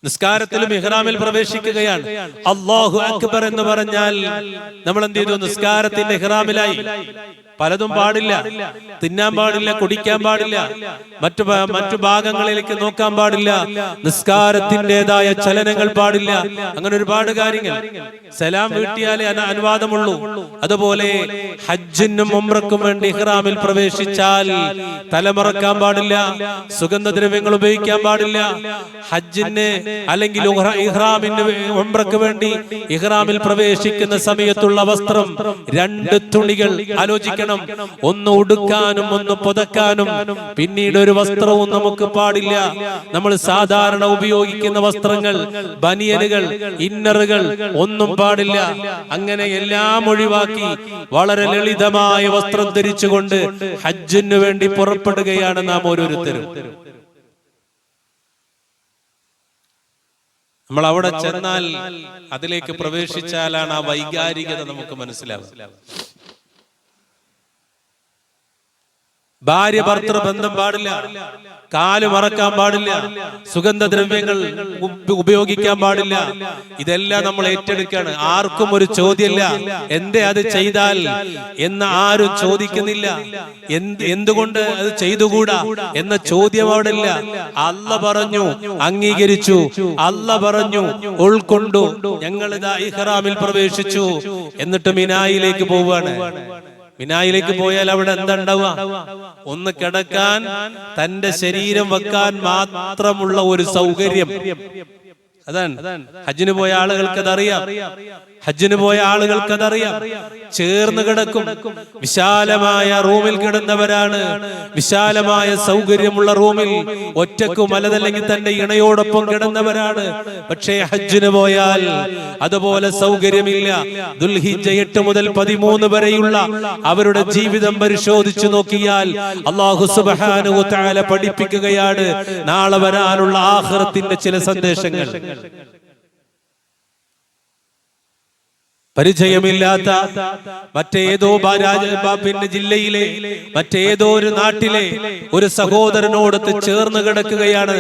Speaker 1: നിസ്കാരത്തിലും ഇഹ്റാമിൽ പ്രവേശിക്കുകയാണ്. അല്ലാഹു അക്ബർ എന്ന് പറഞ്ഞാൽ നമ്മൾ എന്ത് ചെയ്തു? നിസ്കാരത്തിന്റെ ഇഹ്റാമിലായി. പലതും പാടില്ല, തിന്നാൻ പാടില്ല, കുടിക്കാൻ പാടില്ല, മറ്റു ഭാഗങ്ങളിലേക്ക് നോക്കാൻ പാടില്ല, നിസ്കാരത്തിൻ്റെതായ ചലനങ്ങൾ പാടില്ല, അങ്ങനെ ഒരുപാട് കാര്യങ്ങൾ. സലാം വീട്ടിയാലേ അനുവാദമുള്ളൂ. അതുപോലെ ഹജ്ജിനും ഉംറക്കും വേണ്ടി ഇഹ്റാമിൽ പ്രവേശിച്ചാൽ തലമറക്കാൻ പാടില്ല, സുഗന്ധദ്രവ്യങ്ങൾ ഉപയോഗിക്കാൻ പാടില്ല. ഹജ്ജിന് അല്ലെങ്കിൽ ഇഹ്റാമിന് ഉംറക്ക് വേണ്ടി ഇഹ്റാമിൽ പ്രവേശിക്കുന്ന സമയത്തുള്ള വസ്ത്രം 2 തുണികൾ. ആലോചിക്കണം, ഒന്ന് ഉടുക്കാനും ഒന്ന് പുതക്കാനും. പിന്നീട് ഒരു വസ്ത്രവും നമുക്ക് പാടില്ല. നമ്മൾ സാധാരണ ഉപയോഗിക്കുന്ന വസ്ത്രങ്ങൾ, ബനിയനുകൾ, ഇന്നറുകൾ ഒന്നും പാടില്ല. അങ്ങനെ എല്ലാം ഒഴിവാക്കി വളരെ ലളിതമായ വസ്ത്രം ധരിച്ചുകൊണ്ട് ഹജ്ജിന് വേണ്ടി പുറപ്പെടുകയാണ് നാം ഓരോരുത്തരും. നമ്മൾ അവിടെ ചെന്നാൽ, അതിലേക്ക് പ്രവേശിച്ചാലാണ് ആ വൈകാരികത നമുക്ക് മനസ്സിലാവുക. ഭാര്യ ഭർത്തൃ ബന്ധം പാടില്ല, കാല് മറക്കാൻ പാടില്ല, സുഗന്ധദ്രവ്യങ്ങൾ ഉപയോഗിക്കാൻ പാടില്ല. ഇതെല്ലാം നമ്മൾ ഏറ്റെടുക്കാണ്. ആർക്കും ഒരു ചോദ്യമില്ല, എന്തേ അത് ചെയ്താൽ എന്ന് ആരും ചോദിക്കുന്നില്ല. എന്തുകൊണ്ട് അത് ചെയ്തുകൂടാ എന്ന ചോദ്യം അവിടെ ഇല്ല. അല്ല പറഞ്ഞു, അംഗീകരിച്ചു. അല്ല പറഞ്ഞു, ഉൾക്കൊണ്ടു. ഞങ്ങൾ ഇതാ ഇഹ്റാമിൽ പ്രവേശിച്ചു. എന്നിട്ട് മിനായിലേക്ക് പോവുകയാണ്. മിനായിലേക്ക് പോയാൽ അവിടെ എന്താ ഉണ്ടാവുക? ഒന്ന് കിടക്കാൻ, തന്റെ ശരീരം വെക്കാൻ മാത്രമുള്ള ഒരു സൗകര്യം. അതാണ് ഹജ്ജിന് പോയ ആളുകൾക്ക് അതറിയാം. ഹജ്ജിന് പോയ ആളുകൾക്ക് അതറിയാം. ചേർന്ന് കിടക്കും. വിശാലമായ റൂമിൽ കിടന്നവരാണ്. വിശാലമായ സൗകര്യമുള്ള റൂമിൽ ഒറ്റക്കും അല്ലതല്ലെങ്കിൽ തന്റെ ഇണയോടൊപ്പം കിടന്നവരാണ്. പക്ഷേ ഹജ്ജിന് പോയാൽ അതുപോലെ സൗകര്യമില്ല. ദുൽഹിജ്ജ 8 മുതൽ 13 വരെയുള്ള അവരുടെ ജീവിതം പരിശോധിച്ചു നോക്കിയാൽ അല്ലാഹു സുബ്ഹാനഹു വ തആല പഠിപ്പിക്കുകയാണ് നാളെ വരാനുള്ള ആഖിറത്തിന്റെ ചില സന്ദേശങ്ങൾ. പരിചയമില്ലാത്ത മറ്റേതോ ജില്ലയിലെ മറ്റേതോ ഒരു നാട്ടിലെ ഒരു സഹോദരനോടൊത്ത് ചേർന്ന് കിടക്കുകയാണ്.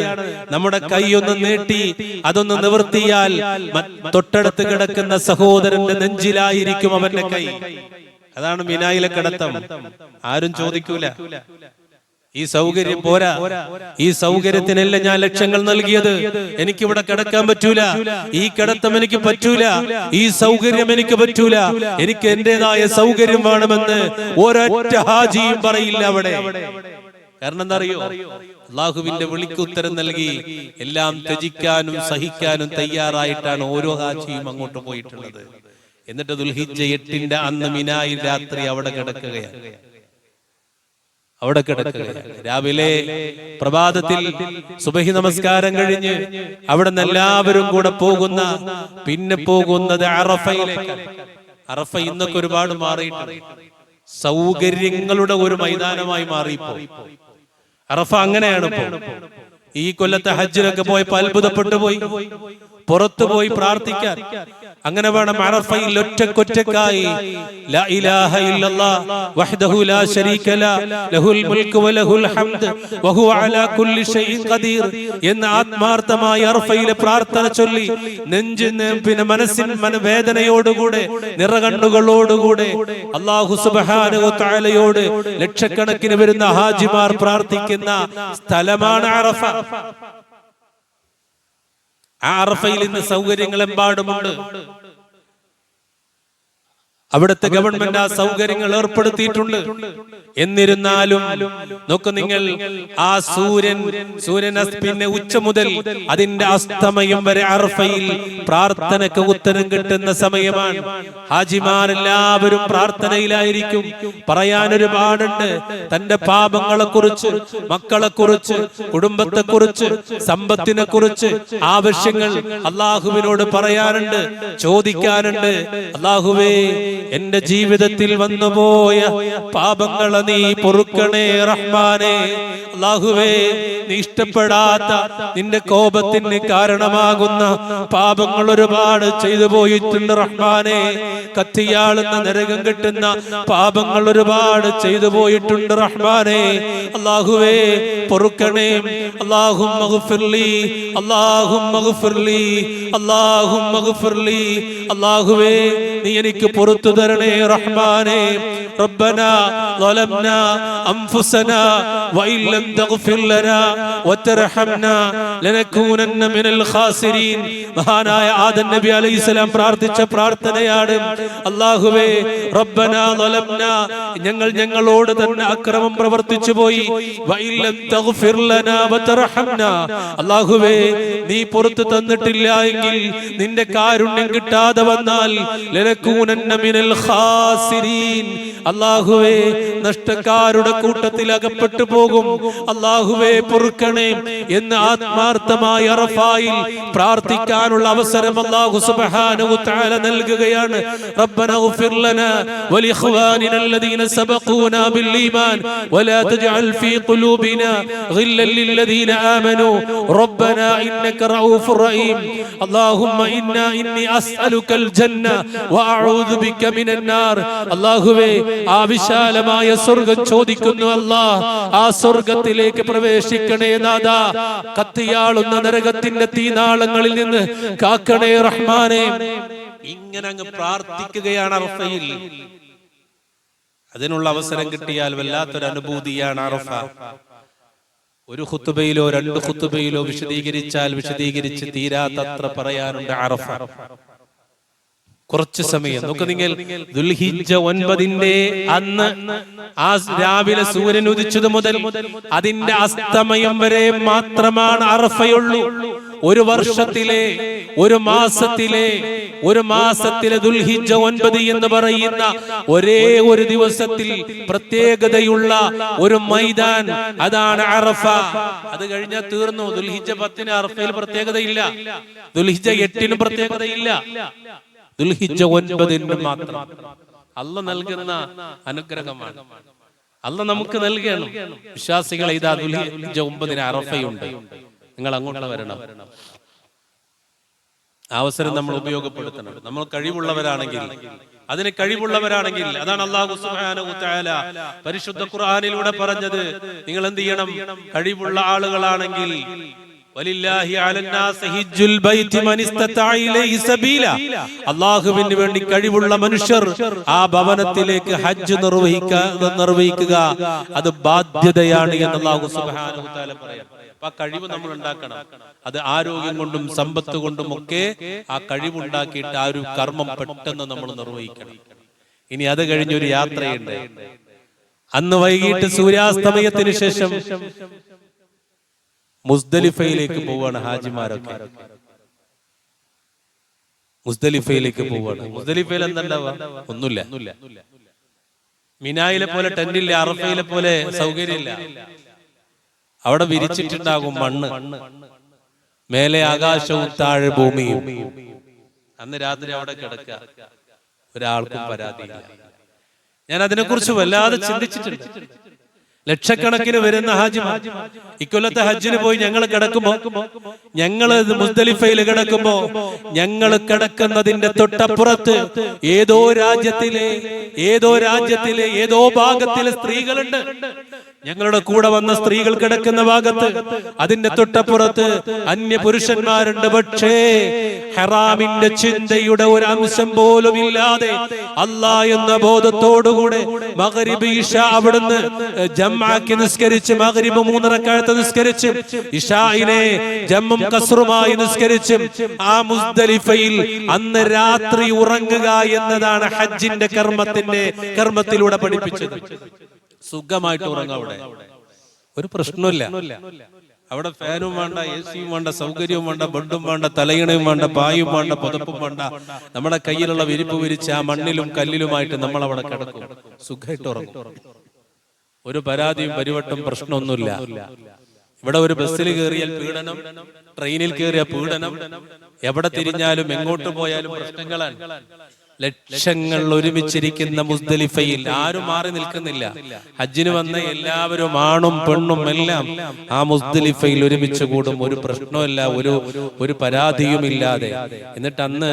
Speaker 1: നമ്മുടെ കൈയൊന്ന് നീട്ടി അതൊന്ന് നിവർത്തിയാൽ തൊട്ടടുത്ത് കിടക്കുന്ന സഹോദരന്റെ നെഞ്ചിലായിരിക്കും അവന്റെ കൈ. അതാണ് മിനായിലെ കിടത്തം. ആരും ചോദിക്കൂല. ഈ സൗകര്യം പോരാ. ഈ സൗകര്യത്തിനല്ല ഞാൻ ലക്ഷങ്ങൾ നൽകിയത്. എനിക്കിവിടെ കിടക്കാൻ പറ്റൂല, ഈ കിടത്തം എനിക്ക് പറ്റൂല, ഈ സൗകര്യം എനിക്ക് പറ്റൂല, എനിക്ക് എന്റേതായ സൗകര്യം വേണമെന്ന് ഒരൊറ്റ ഹാജിയും പറയില്ല അവിടെ. കാരണം എന്താ അറിയോ? അള്ളാഹുവിന്റെ വിളിക്ക് ഉത്തരം നൽകി എല്ലാം ത്യജിക്കാനും സഹിക്കാനും തയ്യാറായിട്ടാണ് ഓരോ ഹാജിയും അങ്ങോട്ട് പോയിട്ടുള്ളത്. എന്നിട്ട് ദുൽഹിജ്ജ 8 അന്ന് മിനായിൽ രാത്രി അവിടെ കിടക്കുകയാണ്. രാവിലെ പ്രഭാതത്തിൽ സുബഹി നമസ്കാരം കഴിഞ്ഞ് അവിടെ നിന്ന് എല്ലാവരും കൂടെ പിന്നെ പോകുന്നത് അറഫയിലേക്ക്. അറഫ ഇന്നൊക്കെ ഒരുപാട് മാറിയിട്ടുണ്ട്. സൗകര്യങ്ങളുടെ ഒരു മൈതാനമായി മാറിപ്പോ അറഫ. അങ്ങനെയാണ് ഇപ്പോ. ഈ കൊല്ലത്തെ ഹജ്ജിനൊക്കെ പോയപ്പോ അത്ഭുതപ്പെട്ടു പോയി. പുറത്തുപോയി പ്രാർത്ഥിക്കാൻ. അങ്ങനെ വേണം അറഫയിൽ ഒറ്റക്കൊറ്റക്കായി ലാ ഇലാഹ ഇല്ലല്ലാഹ് വഹ്ദഹു ലാ ശരീക ല ലഹുൽ മുൽക്കു വലഹുൽ ഹംദ് വഹുവ അലാ കുല്ലി ഷൈഇൻ ഖദീർ എന്ന ആത്മാർത്ഥമായ അറഫയിലെ പ്രാർത്ഥന ചൊല്ലി പിന്നെ മനസ്സിൻ വേദനയോടുകൂടെ നിറകണ്ണുകളോടുകൂടെ അല്ലാഹു സുബ്ഹാനഹു വ തആലയോട് ലക്ഷക്കണക്കിന് വരുന്ന ഹാജിമാർ പ്രാർത്ഥിക്കുന്ന സ്ഥലമാണ് അറഫ. ആ അറഫയിൽ ഇന്ന് സൗകര്യങ്ങൾ എമ്പാടുമുണ്ട്. അവിടുത്തെ ഗവൺമെന്റ് ആ സൗകര്യങ്ങൾ ഏർപ്പെടുത്തിയിട്ടുണ്ട്. എന്നിരുന്നാലും നോക്കൂ നിങ്ങൾ, ആ സൂര്യൻ പിന്നെ ഉച്ച മുതൽ അതിന്റെ അസ്തമയം വരെ അറഫയിൽ പ്രാർത്ഥനയ്ക്ക് ഉത്തരം കിട്ടുന്ന സമയമാണ്. ഹാജിമാരെല്ലാവരും പ്രാർത്ഥനയിലായിരിക്കും. പറയാൻ ഒരുപാടുണ്ട്. തന്റെ പാപങ്ങളെ കുറിച്ച്, മക്കളെ കുറിച്ച്, കുടുംബത്തെ കുറിച്ച്, സമ്പത്തിനെ കുറിച്ച് ആവശ്യങ്ങൾ അള്ളാഹുവിനോട് പറയാനുണ്ട്, ചോദിക്കാനുണ്ട്. അള്ളാഹുവേ, എന്റെ ജീവിതത്തിൽ വന്നുപോയ പാപങ്ങളെ നീ പൊറുക്കണേ റഹ്മാനേ. അല്ലാഹുവേ, നീ ഇഷ്ടപ്പെടാത്ത, നിന്റെ കോപത്തിന് കാരണമാകുന്ന പാപങ്ങൾ ഒരുപാട് ചെയ്തു പോയിട്ടുണ്ട് റഹ്മാനേ. കത്തിയാളുന്ന നരകം കിട്ടുന്ന പാപങ്ങൾ ഒരുപാട് ചെയ്തു പോയിട്ടുണ്ട് റഹ്മാനേ. അല്ലാഹുവേ, പൊറുക്കണേ. അല്ലാഹുമ്മ ഗ്ഫിർലി, അല്ലാഹുമ്മ ഗ്ഫിർലി, അല്ലാഹുമ്മ ഗ്ഫിർലി. അല്ലാഹുവേ, നീ എനിക്ക് പുറത്തു തരണേ റഹ്മാനേ. ربنا ظلمنا أنفسنا وإن لم تغفر لنا وترحمنا لنكونن من الخاسرين. മഹാനായ ആദം നബി അലൈഹിസ്സലാം പ്രാർത്ഥിച്ച പ്രാർത്ഥനയാണ്. അല്ലാഹുവേ, റബ്ബനാ ളലംനാ, ഞങ്ങളോട് തന്നെ അക്രമം പ്രവർത്തിച്ചു പോയി. വഇൻ ലം തഗ്ഫിർ ലനാ വതർഹംനാ, അല്ലാഹുവേ, നീ പുറത്തു തന്നിട്ടില്ല എങ്കിൽ, നിന്റെ കാരുണ്യം കിട്ടാതെ വന്നാൽ ലനകൂനന്ന മിനൽ ഖാസിരീൻ, അല്ലാഹുവേ, നഷ്ടക്കാരുടെ കൂട്ടത്തിൽ അകപ്പെട്ടു പോകും. അല്ലാഹുവേ, പൊറുക്കണേ എന്ന് ആത്മാർത്ഥമായ അറഫയിൽ പ്രാർത്ഥിക്കാനുള്ള അവസരം അല്ലാഹു സുബ്ഹാനഹു വ തആല നൽകുകയാണ്. റബ്ബനാ ഗ്ഫിർ ലനാ വലിഖ്വാനിനാ അല്ലദീന സബഖൂനാ ബിൽ ഈമാൻ വലാ തജ്അൽ ഫീ ഖുലൂബിനാ ഗില്ലൻ ലില്ലദീന ആമനൂ റബ്ബനാ ഇന്നക റഊഫുർ റഹീം. അല്ലാഹുമ്മ ഇന്നി അസ്അലുകൽ ജന്ന വഅഊദു ബിക മിനൻ നാർ. അല്ലാഹുവേ, ആ വിശാലമായ സ്വർഗ്ഗം ചോദിക്കുന്നു അല്ലാഹ്. ആ സ്വർഗ്ഗത്തിലേക്ക് പ്രവേശിക്കണേ നാഥാ. കത്തിയാളുന്ന നരകത്തിന്റെ തീനാളങ്ങളിൽ നിന്ന് കാക്കണേ റഹ്മാനേ. ഇങ്ങനെ അങ്ങ് പ്രാർത്ഥിക്കുകയാണ് അറഫയിൽ. അതിനുള്ള അവസരം കിട്ടിയാൽ വല്ലാത്തൊരു അനുഭൂതിയാണ് അറഫ. ഒരു ഖുതുബയിലോ 2 ഖുതുബയിലോ വിശദീകരിച്ച് തീരാത്തത്ര പറയാനുണ്ട് അറഫ. കുറച്ച് സമയം നോക്ക് നിങ്ങൾ. ദുൽഹിജ്ജ 9 അന്ന് ആ രാവിലെ സൂര്യൻ ഉദിച്ചത് മുതൽ അതിന്റെ അസ്തമയം വരെ മാത്രമാണ് അറഫയുള്ളൂ. ഒരു വർഷത്തിലെ, ഒരു മാസത്തിലെ ദുൽഹിജ്ജ 9 എന്ന് പറയുന്ന ഒരേ ഒരു ദിവസത്തിൽ പ്രത്യേകതയുള്ള ഒരു മൈതാൻ, അതാണ് അറഫ. അത് കഴിഞ്ഞാൽ തീർന്നു. ദുൽഹിജ്ജ 10 അറഫയിൽ പ്രത്യേകതയില്ല. ദുൽഹിജ്ജ 8 പ്രത്യേകതയില്ല. ദുൽഹിജ്ജ 9 മാത്രം അല്ലാഹ് നൽകുന്ന അനുഗ്രഹമാണ്. അല്ലാഹ് നമുക്ക് നൽകണം. വിശ്വാസികളെ, ഇതാ ദുൽഹിജ്ജ 9 അറഫയുണ്ട്. നിങ്ങൾ അങ്ങോട്ട് വരണം. അവസരം നമ്മൾ ഉപയോഗപ്പെടുത്തണം. നമ്മൾ കഴിവുള്ളവരാണെങ്കിൽ, അതാണ് അല്ലാഹു സുബ്ഹാനഹു വ തആല പരിശുദ്ധ ഖുർആനിലൂടെ പറഞ്ഞത്. നിങ്ങൾ എന്ത് ചെയ്യണം? കഴിവുള്ള ആളുകളാണെങ്കിൽ വലില്ലാഹി അലന്നാസി ഹിജ്ജുൽ ബൈതി മൻ ഇസ്തതഅ ഇലൈഹി സബീല, അല്ലാഹുവിന് വേണ്ടി കഴിവുള്ള മനുഷ്യർ ആ ഭവനത്തിലേക്ക് ഹജ്ജ് നിർവഹിക്കുക അത് ബാധ്യതയാണ് എന്ന് അല്ലാഹു സുബ്ഹാനഹു വ തആല പറയുന്നു. ആ കഴിവ് നമ്മൾ ഉണ്ടാക്കണം. അത് ആരോഗ്യം കൊണ്ടും സമ്പത്ത് കൊണ്ടും ഒക്കെ ആ കഴിവുണ്ടാക്കിയിട്ട് ആ ഒരു കർമ്മം പെട്ടെന്ന് നമ്മൾ നിർവഹിക്കണം. ഇനി അത് കഴിഞ്ഞൊരു യാത്രയുണ്ട്. അന്ന് വൈകിട്ട് സൂര്യാസ്തമയത്തിന് ശേഷം മുസ്ദലിഫയിലേക്ക് പോവാണ് ഹാജിമാരൊക്കെ. മുസ്ദലിഫയിലേക്ക് പോവാണ്. മുസ്ദലിഫയിൽ എന്തുണ്ടാവുക? ഒന്നുമില്ല. മിനായിലെ പോലെ ടെന്റില്ല, അറഫയിലെ പോലെ സൗകര്യമില്ല. അവിടെ വിരിച്ചിട്ടുണ്ടാകും മണ്ണ്, മേലെ ആകാശവും താഴെ ഭൂമിയും. അന്ന് രാത്രി അവിടെ കിടക്കുക, ഒരാൾക്കും പരാതിയില്ല. ഞാൻ അതിനെക്കുറിച്ച് വല്ലാതെ ചിന്തിച്ചിട്ടുണ്ട്. ലക്ഷക്കണക്കിന് വരുന്ന ഹാജിമാർ. ഇക്കൊല്ലത്തെ ഹജ്ജിന് പോയി ഞങ്ങൾ കിടക്കുമ്പോ, ഞങ്ങൾ മുസ്ദലിഫയിൽ കിടക്കുമ്പോ, ഞങ്ങൾ കിടക്കുന്നതിന്റെ തൊട്ടപ്പുറത്ത് ഏതോ രാജ്യത്തിലെ ഏതോ ഭാഗത്തിലെ സ്ത്രീകളുണ്ട്. ഞങ്ങളുടെ കൂടെ വന്ന സ്ത്രീകൾ കിടക്കുന്ന ഭാഗത്ത് അതിന്റെ തൊട്ടപ്പുറത്ത് അന്യ പുരുഷന്മാരുണ്ട്. പക്ഷേ ഹറാമിന്റെ ചിന്തയുടെ ഒരു അംശം പോലും ഇല്ലാതെ അല്ലാഹ് എന്ന ബോധത്തോടുകൂടെ മഗ്രിബ് ഇശ അവിടുന്ന് ജംആക്കി നിസ്കരിച്ച്, മഗ്രിബ് 3 റക്അത്ത് നിസ്കരിച്ച്, ഇശായിനെ ജമ്മും കസ്റുമായി നിസ്കരിച്ച് ആ മുസ്ദലിഫയിൽ അന്ന് രാത്രി ഉറങ്ങുക എന്നതാണ് ഹജ്ജിന്റെ കർമ്മത്തിലൂടെ പഠിപ്പിച്ചത്. സുഖമായിട്ട് ഉറങ്ങാം. അവിടെ ഒരു പ്രശ്നമില്ല. അവിടെ ഫാനും വേണ്ട, AC-യും വേണ്ട, സൗകര്യവും വേണ്ട, ബെഡും വേണ്ട, തലയിണയും വേണ്ട, പായും വേണ്ട, പുതപ്പും വേണ്ട. നമ്മുടെ കയ്യിലുള്ള വിരിപ്പ് വിരിച്ച് ആ മണ്ണിലും കല്ലിലുമായിട്ട് നമ്മൾ അവിടെ കിടക്കും, സുഖമായിട്ട് ഉറങ്ങും. ഒരു പരാതിയും പരിവട്ടം പ്രശ്നമൊന്നുമില്ല. ഇവിടെ ഒരു ബസ്സിൽ കയറിയാൽ പീഡനം, ട്രെയിനിൽ കയറിയ പീഡനം, എവിടെ തിരിഞ്ഞാലും എങ്ങോട്ട് പോയാലും പ്രശ്നങ്ങളാണ്. ലക്ഷങ്ങൾ ഒരുമിച്ചിരിക്കുന്ന മുസ്ദലിഫയിൽ ആരും മാറി നിൽക്കുന്നില്ല. ഹജ്ജിന് വന്ന എല്ലാവരും, ആണും പെണ്ണും എല്ലാം ആ മുസ്ദലിഫയിൽ ഒരുമിച്ച് കൂടും. ഒരു പ്രശ്നമില്ല, ഒരു പരാതിയും ഇല്ലാതെ. എന്നിട്ട് അന്ന്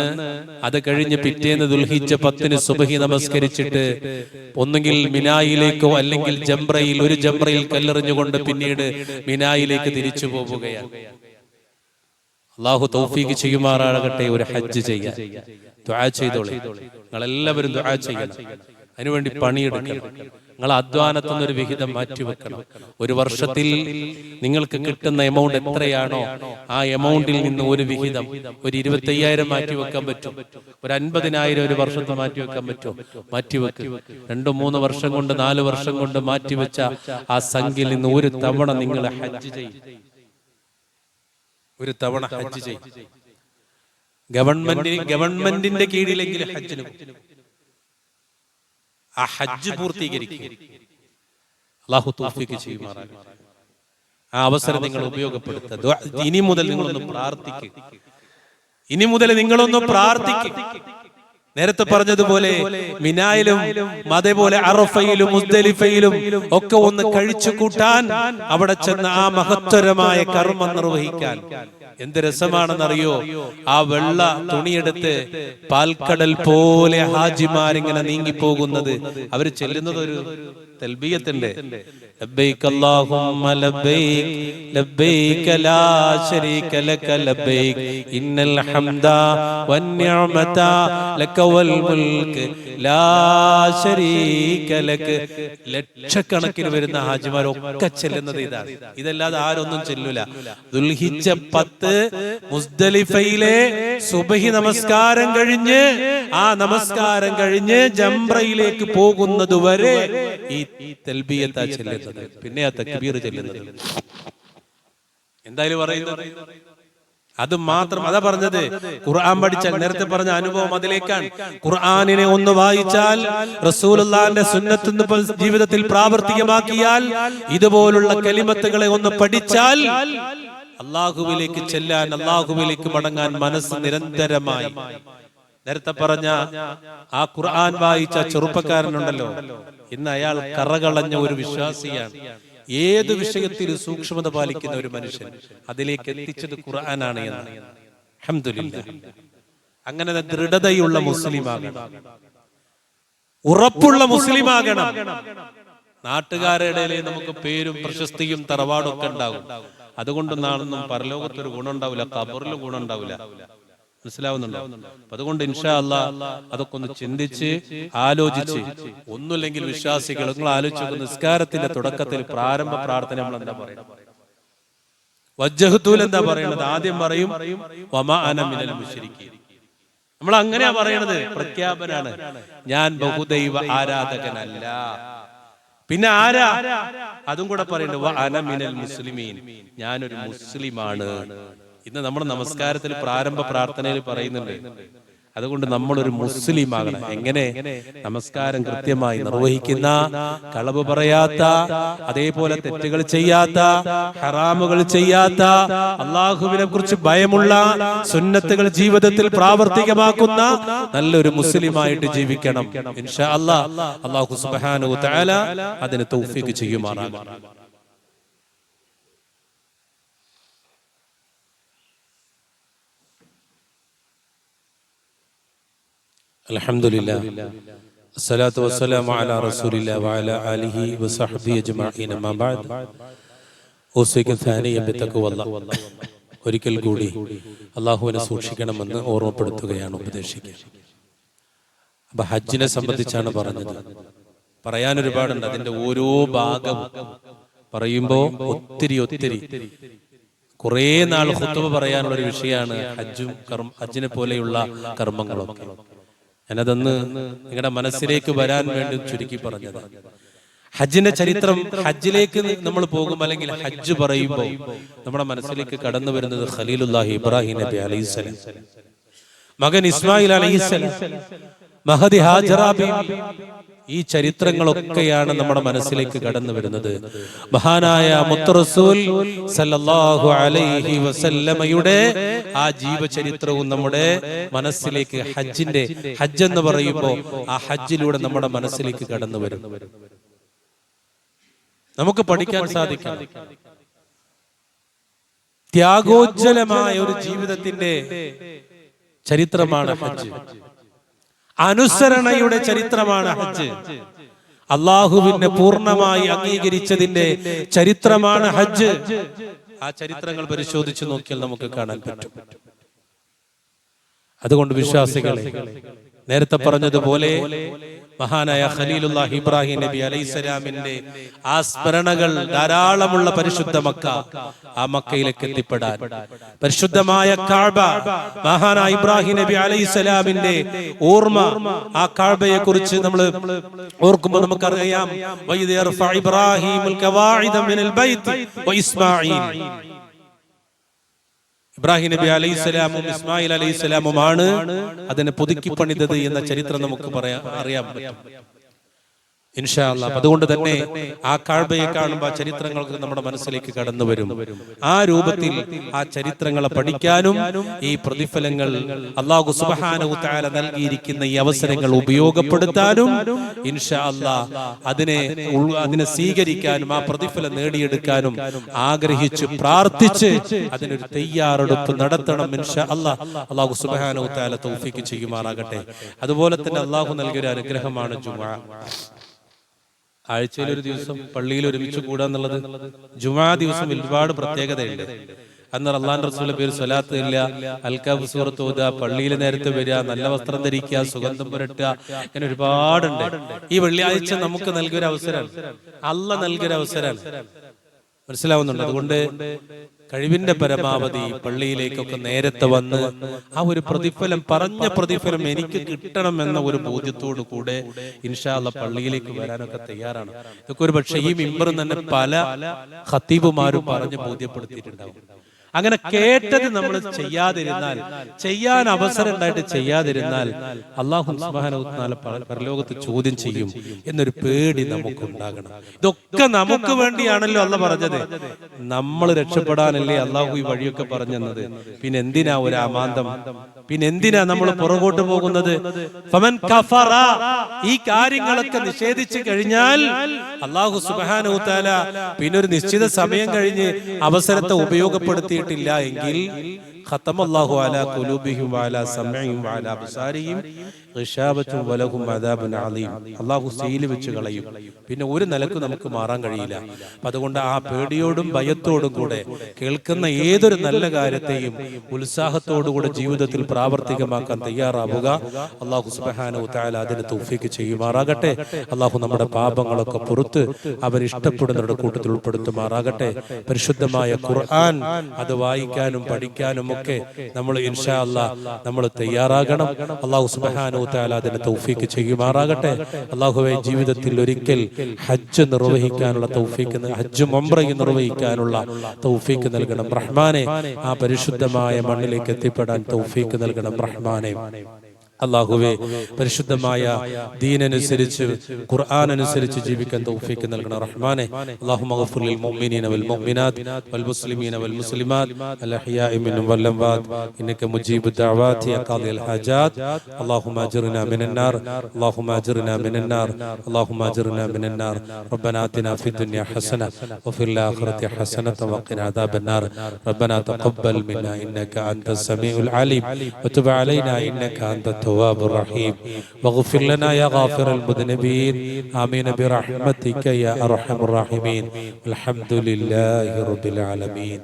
Speaker 1: അത് കഴിഞ്ഞ് പിറ്റേന്ന് ദുൽഹിജ്ജ 10 സുബ്ഹി നമസ്കരിച്ചിട്ട് ഒന്നുകിൽ മിനായിലേക്കോ അല്ലെങ്കിൽ ഒരു ജംറയിൽ കല്ലെറിഞ്ഞുകൊണ്ട് പിന്നീട് മിനായിലേക്ക് തിരിച്ചു പോവുകയാണ്. അല്ലാഹു തൗഫീഖ് ചെയ്യുമാറാകട്ടെ. ഒരു ഹജ്ജ് ചെയ്യാൻ ദുആ ചെയ്തോളൂ. നിങ്ങളെല്ലാവരും ദുആ ചെയ്യണം. അതിനുവേണ്ടി പണിയെടുക്കണം. നിങ്ങൾ അധ്വാനത്തിൽ നിന്നൊരു വിഹിതം മാറ്റിവെക്കണം. ഒരു വർഷത്തിൽ നിങ്ങൾക്ക് കിട്ടുന്ന എമൗണ്ട് എത്രയാണോ ആ എമൗണ്ടിൽ നിന്ന് ഒരു വിഹിതം, ഒരു 25,000 മാറ്റിവെക്കാൻ പറ്റും, ഒരു 50,000 ഒരു വർഷത്തിൽ മാറ്റിവെക്കാൻ പറ്റും. മാറ്റിവെക്ക്. 2-3 വർഷം കൊണ്ട് 4 വർഷം കൊണ്ട് മാറ്റിവെച്ച ആ സംഖ്യയിൽ നിന്ന് ഒരു തവണ നിങ്ങൾ ഹജ്ജ് ചെയ്യും. ഒരു തവണ ഹജ്ജ് ചെയ്യും. ഗവൺമെന്റിന്റെ കീഴിലെങ്കിലും ഹജ്ജിന് ആ ഹജ്ജ് പൂർത്തീകരിക്കും. അല്ലാഹു തൗഫീഖ് ചെയ്യുമാറാകട്ടെ. ആ അവസരം നിങ്ങൾ ഉപയോഗപ്പെടുത്തുക. ഇനി മുതൽ നിങ്ങളൊന്ന് പ്രാർത്ഥിക്കുക. നേരത്തെ പറഞ്ഞതുപോലെ മിനായിലും അതേപോലെ അറഫയിലും മുസ്ദലിഫയിലും ഒക്കെ ഒന്ന് കഴിച്ചു കൂട്ടാൻ, അവിടെ ചെന്ന് ആ മഹത്തരമായ കർമ്മം നിർവഹിക്കാൻ എന്ത് രസമാണെന്നറിയോ? ആ വെള്ള തുണിയെടുത്ത് പാൽക്കടൽ പോലെ ഹാജിമാരിങ്ങനെ നീങ്ങിപ്പോകുന്നത്. അവർ ചെല്ലുന്നത് ഒരു തൽബിയത്തിന്റെ ലബ്ബൈക അല്ലാഹുമ്മ ലബ്ബൈക ലബ്ബൈക ലാ ശരീക ലക ലബ്ബൈക ഇന്നൽ ഹംദ വന്നിഅമത ലക വൽ മുൽക്ക് ലാ ശരീക ലക. ലക്ഷക്കണക്കിന് വരുന്ന ഹാജിമാരൊക്കെ ചെല്ലുന്നത് ഇതാണ്. ഇതല്ലാതെ ആരൊന്നും ചെല്ലൂല. ദുൽഹിജ്ജ 10 മുസ്ദലിഫയിലെ സുബ്ഹി നമസ്കാരം കഴിഞ്ഞ്, ആ നമസ്കാരം കഴിഞ്ഞ് ജംറയിലേക്ക് പോകുന്നത് വരെ ഈ തൽബിയത്താ ചെല്ലുന്നത്, പിന്നെ ആ തക്ബീർ ചെല്ലുന്നത്. എന്തായാലും പറയുന്നത് അത് മാത്രം. അതാ പറഞ്ഞത്, ഖുർആൻ പഠിച്ചാൽ, നേരത്തെ പറഞ്ഞ അനുഭവം അതിലേക്കാണ്. ഖുർആനിനെ ഒന്ന് വായിച്ചാൽ, റസൂലുള്ളാഹിന്റെ സുന്നത്ത് ജീവിതത്തിൽ പ്രാവർത്തികമാക്കിയാൽ, ഇതുപോലുള്ള കലിമത്തുകളെ ഒന്ന് പഠിച്ചാൽ അല്ലാഹുവിലേക്ക് ചെല്ലാൻ, അല്ലാഹുവിലേക്ക് മടങ്ങാൻ മനസ്സ് നിരന്തരമായി. നേരത്തെ പറഞ്ഞ ആ ഖുർആൻ വായിച്ച ചെറുപ്പക്കാരനുണ്ടല്ലോ, ഇന്ന് അയാൾ കറകളഞ്ഞ ഒരു വിശ്വാസിയാണ്. ഏത് വിഷയത്തിൽ സൂക്ഷ്മത പാലിക്കുന്ന ഒരു മനുഷ്യൻ, അതിലേക്ക് എത്തിച്ചത് ഖുർആനാണ് എന്ന്. അൽഹംദുലില്ലാഹ്. അങ്ങനെ ദൃഢതയുള്ള മുസ്ലിമാകണം, ഉറപ്പുള്ള മുസ്ലിമാകണം. നാട്ടുകാരുടെ ഇടയിൽ നമുക്ക് പേരും പ്രശസ്തിയും തറവാടും ഒക്കെ ഉണ്ടാവും. അതുകൊണ്ടൊന്നും പരലോകത്തൊരു ഗുണം ഉണ്ടാവില്ല, ഖബറിലും ഗുണം ഉണ്ടാവില്ല. മനസ്സിലാവുന്നുണ്ടോ? അതുകൊണ്ട് ഇൻഷാ അല്ലാഹ് അതൊക്കെ ഒന്ന് ചിന്തിച്ച് ആലോചിച്ച്, ഒന്നുമില്ലെങ്കിൽ വിശ്വാസികൾ, നിങ്ങൾ ആലോചിച്ച്, നിസ്കാരത്തിന്റെ തുടക്കത്തിൽ പ്രാരംഭ പ്രാർത്ഥന നമ്മൾ എന്താ പറയുന്നത്? വജ്ജഹ്തുൽ എന്താ പറയുന്നത്? ആദ്യം പറയും വമാ അന മിനൽ മുശ്രിക്കീൻ. നമ്മൾ അങ്ങനെയാ പറയണത്, പ്രഖ്യാപനാണ്. ഞാൻ ബഹുദൈവ ആരാധകനല്ല. പിന്നെ ആരാ? അതും കൂടെ പറയുന്നുണ്ട്, വ അന മിനൽ മുസ്ലിമീൻ, ഞാനൊരു മുസ്ലിമാണ്. ഇന്ന് നമ്മുടെ നമസ്കാരത്തിൽ പ്രാരംഭ പ്രാർത്ഥനയിൽ പറയുന്നുണ്ട്, അതുകൊണ്ട് നമ്മളൊരു മുസ്ലിം ആകണം. എങ്ങനെ? നമസ്കാരം കൃത്യമായി നിർവഹിക്കുന്ന, കളവ് പറയാത്ത, അതേപോലെ തെറ്റുകൾ ചെയ്യാത്ത, ഹറാമുകൾ ചെയ്യാത്ത, അള്ളാഹുവിനെ കുറിച്ച് ഭയമുള്ള, സുന്നത്തുകൾ ജീവിതത്തിൽ പ്രാവർത്തികമാക്കുന്ന നല്ലൊരു മുസ്ലിമായിട്ട് ജീവിക്കണം. ഇൻഷാ അല്ലാഹ് അല്ലാഹു സുബ്ഹാനഹു വ തആല അതിന് തൗഫീഖ് ചെയ്യുമാറാകട്ടെ. അൽഹംദുലില്ലാഹ് അസ്സലാത്തു വസ്സലാമു അലാ റസൂലില്ലാഹി വഅലാ ആലിഹി വസഹ്ബിഹി അജ്മഈൻ. അമ്മാ ബഅദ്. ഊസിക്കും സാനിയ ബിത്തഖ്വല്ലാഹ്. ഒരിക്കൽ കൂടി അല്ലാഹുവിനെ സൂക്ഷിക്കണമെന്ന് ഓർമ്മപ്പെടുത്തുകയാണ്, ഉപദേശിക്കുക. അപ്പൊ ഹജ്ജിനെ സംബന്ധിച്ചാണ് പറഞ്ഞത്. പറയാൻ ഒരുപാടുണ്ട്. അതിന്റെ ഓരോ ഭാഗവും പറയുമ്പോ ഒത്തിരി കുറേ നാൾ ഖുതുബ പറയാനുള്ള ഒരു വിഷയമാണ് ഹജ്ജിനെ പോലെയുള്ള കർമ്മങ്ങളൊക്കെ. ഞാനതൊന്ന് നിങ്ങളുടെ മനസ്സിലേക്ക് വരാൻ വേണ്ടി ചുരുക്കി പറഞ്ഞത്. ഹജ്ജിന്റെ ചരിത്രം, ഹജ്ജിലേക്ക് നമ്മൾ പോകും, അല്ലെങ്കിൽ ഹജ്ജ് പറയുമ്പോൾ നമ്മുടെ മനസ്സിലേക്ക് കടന്നു വരുന്നത് ഖലീലുല്ലാഹി ഇബ്രാഹിം നബി അലൈഹിസ്സലാം, മകൻ ഇസ്മായിൽ അലൈഹിസ്സലാം, മഹദി ഹാജറ ബീവി. ഈ ചരിത്രങ്ങളൊക്കെയാണ് നമ്മുടെ മനസ്സിലേക്ക് കടന്നു വരുന്നത്. മഹാനായ മുത്ത് റസൂൽ സല്ലല്ലാഹു അലൈഹി വസല്ലമയുടെ ആ ജീവചരിത്രവും നമ്മുടെ മനസ്സിലേക്ക്, ഹജ്ജ് എന്ന് പറയുമ്പോൾ ആ ഹജ്ജിലൂടെ നമ്മുടെ മനസ്സിലേക്ക് കടന്നു വരും. നമുക്ക് പഠിക്കാൻ സാധിക്കും. ത്യാഗോജ്ജലമായ ഒരു ജീവിതത്തിന്റെ ചരിത്രമാണ് ഹജ്ജ്. അനുസരണയുടെ ചരിത്രമാണ് ഹജ്ജ്. അള്ളാഹുവിനെ പൂർണ്ണമായി അംഗീകരിച്ചതിന്റെ ചരിത്രമാണ് ഹജ്ജ്. ആ ചരിത്രങ്ങൾ പരിശോധിച്ചു നോക്കിയാൽ നമുക്ക് കാണാൻ പറ്റും. അതുകൊണ്ട് വിശ്വാസികളെ, നേരത്തെ പറഞ്ഞതുപോലെ മഹാനായ ഖലീലുല്ലാഹി ഇബ്രാഹിം നബി അലൈഹിസ്സലാമിന്റെ ആ സ്മരണകൾ ധാരാളമുള്ള പരിശുദ്ധ മക്ക, ആ മക്കയിലേക്ക് എത്തിപ്പെടാൻ പരിശുദ്ധമായ കഅബ, മഹാനായ ഇബ്രാഹിം നബി അലൈഹിസ്സലാമിന്റെ ഓർമ്മ, ആ കഅബയെ കുറിച്ച് നമ്മൾ ഓർക്കുമ്പോൾ നമുക്കറിയാം, വഇദ് യർഫഉ ഇബ്രാഹിമുൽ ഖവാഇദ മിനൽ ബൈത്ത് വഇസ്മാഈൽ. ഇബ്രാഹിം നബി അലൈഹിസ്സലാമും ഇസ്മായിൽ അലൈഹിസ്സലാമുമാണ് അതിനെ പുതുക്കി പണിതത് എന്ന ചരിത്രം നമുക്ക് അറിയാൻ പറ്റും ഇൻഷാ അല്ലാഹ്. അതുകൊണ്ട് തന്നെ ആ കഅബയെ കാണുമ്പോൾ ആ ചരിത്രങ്ങൾക്ക് നമ്മുടെ മനസ്സിലേക്ക് കടന്നു വരും. ആ രൂപത്തിൽ ആ ചരിത്രങ്ങളെ പഠിക്കാനും ഈ പ്രതിഫലങ്ങൾ അല്ലാഹു സുബ്ഹാനഹു വ തആല നൽകിയിരിക്കുന്ന ഈ അവസരങ്ങൾ ഉപയോഗപ്പെടുത്താനും ഇൻഷാ അല്ലാഹ് അതിനെ സ്വീകരിക്കാനും ആ പ്രതിഫലം നേടിയെടുക്കാനും ആഗ്രഹിച്ച് പ്രാർത്ഥിച്ച് അതിനൊരു തയ്യാറെടുപ്പ് നടത്തണം ഇൻഷാ അല്ലാഹ്. അല്ലാഹു സുബ്ഹാനഹു വ തആല തൗഫീഖ് ചെയ്യുമാറാകട്ടെ. അതുപോലെ തന്നെ അല്ലാഹു നൽകിയ അനുഗ്രഹമാണ് ജുമുഅ. ആഴ്ചയിൽ ഒരു ദിവസം പള്ളിയിൽ ഒരുമിച്ച് കൂടാന്നുള്ളത്. ജുമുഅ ദിവസം ഒരുപാട് പ്രത്യേകതയുണ്ട്. അന്ന് അല്ലാഹുവിന്റെ റസൂലിന്റെ പേര് സ്വലാത്ത് ഇല്ല, അൽകാഫ് സൂറത്ത് ഓതുക, പള്ളിയിൽ നേരത്തെ വരിക, നല്ല വസ്ത്രം ധരിക്കുക, സുഗന്ധം പുരട്ടുക, അങ്ങനെ ഒരുപാടുണ്ട്. ഈ വെള്ളിയാഴ്ച നമുക്ക് നൽകിയൊരു അവസരമാണ്, അല്ലാഹ് നൽകിയൊരു അവസരമാണ്. മനസ്സിലാവുന്നുണ്ട്? അതുകൊണ്ട് കഴിവിന്റെ പരമാവധി പള്ളിയിലേക്കൊക്കെ നേരത്തെ വന്ന് ആ ഒരു പ്രതിഫലം, പറഞ്ഞ പ്രതിഫലം എനിക്ക് കിട്ടണം എന്ന ഒരു ബോധ്യത്തോടു കൂടെ ഇൻഷാ അല്ലാഹ് പള്ളിയിലേക്ക് വരാനൊക്കെ തയ്യാറാണ്. ഇതൊക്കെ ഒരു പക്ഷേ ഈ മിമ്പർ തന്നെ പല ഖത്തീബുമാരും പറഞ്ഞ് ബോധ്യപ്പെടുത്തിയിട്ടുണ്ടാവും. അങ്ങനെ കേട്ടത് നമ്മൾ ചെയ്യാതിരുന്നാൽ, ചെയ്യാൻ അവസരം ഉണ്ടായിട്ട് ചെയ്യാതിരുന്നാൽ അല്ലാഹു സുബ്ഹാനഹു വ തആല പരലോകത്ത് ചോദ്യം ചെയ്യും എന്നൊരു പേടി നമുക്കുണ്ടാകണം. ഇതൊക്കെ നമുക്ക് വേണ്ടിയാണല്ലോ അല്ലാഹ് പറഞ്ഞത്. നമ്മൾ രക്ഷപ്പെടാനല്ലേ അല്ലാഹു ഈ വഴിയൊക്കെ പറഞ്ഞു തന്നത്. പിന്നെ എന്തിനാ ഒരു അമാന്തം? പിന്നെ എന്തിനാ നമ്മൾ പുറകോട്ട് പോകുന്നത്? ഫമൻ കഫറ, ഈ കാര്യങ്ങളൊക്കെ നിഷേധിച്ചു കഴിഞ്ഞാൽ അല്ലാഹു സുബ്ഹാനഹു വ തആല പിന്നെ ഒരു നിശ്ചിത സമയം കഴിഞ്ഞ് അവസരത്തെ ഉപയോഗപ്പെടുത്തിയിട്ടില്ല എങ്കിൽ ഖതമല്ലാഹു അലാ ഖുലൂബിഹിം വഅലാ സമഇഹിം വഅലാ അബ്സാരിഹിം ഗിശാബത്തുൻ വലഹും അദാബുൻ അലീം. അല്ലാഹു സീൽ വെച്ച് കളയും. പിന്നെ ഒരു നിലക്ക് നമുക്ക് മാറാൻ കഴിയില്ല. അപ്പം അതുകൊണ്ട് ആ പേടിയോടും ഭയത്തോടും കൂടെ കേൾക്കുന്ന ഏതൊരു നല്ല കാര്യത്തെയും ഉത്സാഹത്തോടുകൂടെ ജീവിതത്തിൽ പ്രാവർത്തികമാക്കാൻ തയ്യാറാവുക. അല്ലാഹു സുബ്ഹാനഹു വ തആല അതിന് തൗഫീഖ് ചെയ്യുമാറാകട്ടെ. അല്ലാഹു നമ്മുടെ പാപങ്ങളൊക്കെ പുറത്ത് അവരിഷ്ടപ്പെടുന്നവരുടെ കൂട്ടത്തിൽ ഉൾപ്പെടുത്തുമാറാകട്ടെ. പരിശുദ്ധമായ ഖുർആൻ അത് വായിക്കാനും പഠിക്കാനും ഒക്കെ നമ്മൾ ഇൻഷാ അല്ലാഹ് നമ്മൾ തയ്യാറാകണം. അല്ലാഹു സുബ്ഹാനഹു വ തആല അതിനെ തൗഫീഖ് ചെയ്യുമാറാകട്ടെ. അല്ലാഹുവേ, ജീവിതത്തിൽ ഒരിക്കൽ ഹജ്ജ് നിർവഹിക്കാനുള്ള തൗഫീഖ്, ഹജ്ജും ഉംറയും നിർവഹിക്കാനുള്ള തൗഫീഖ് നൽകണം റഹ്മാനെ. ആ പരിശുദ്ധമായ മണ്ണിലേക്ക് എത്തിപ്പെടാൻ തൗഫീഖ് നൽകണം റഹ്മാനെ. അല്ലാഹുവേ, പരിശുദ്ധമായ ദീനനുസരിച്ച് ഖുർആൻ അനുസരിച്ച് ജീവിക്കാൻ തൗഫീഖ് നൽകണം റഹ്മാനെ. അല്ലാഹുമ്മ ഗ്ഫിർ ലിൽ മുഅ്മിനീന വൽ മുഅ്മിനാത്ത് വൽ മുസ്ലിമീന വൽ മുസ്ലിമാത്ത് അൽ അഹ്യാഇ മിൻഹും വൽ അംവാത്ത് ഇന്നക മുജീബു ദഅവാതി യാ ഖാദിയൽ ഹാജാത്ത്. അല്ലാഹുമ്മ അജ്റിനാ മിനൻ നാർ, അല്ലാഹുമ്മ അജ്റിനാ മിനൻ നാർ, അല്ലാഹുമ്മ അജ്റിനാ മിനൻ നാർ. റബ്ബനാ ആതിനാ ഫിദ് ദുനിയ ഹസന വഫിൽ ആഖിറതി ഹസനത വഖിനാ അദാബൻ നാർ. റബ്ബനാ തഖബ്ബൽ മിന്നാ ഇന്നക അൻതസ് സമീഉൽ അലീം വതുബ് അലൈനാ ഇന്നക അൻത التواب الرحيم واغفر لنا يا غافر المذنبين آمين برحمتك يا أرحم الراحمين. الحمد لله رب العالمين.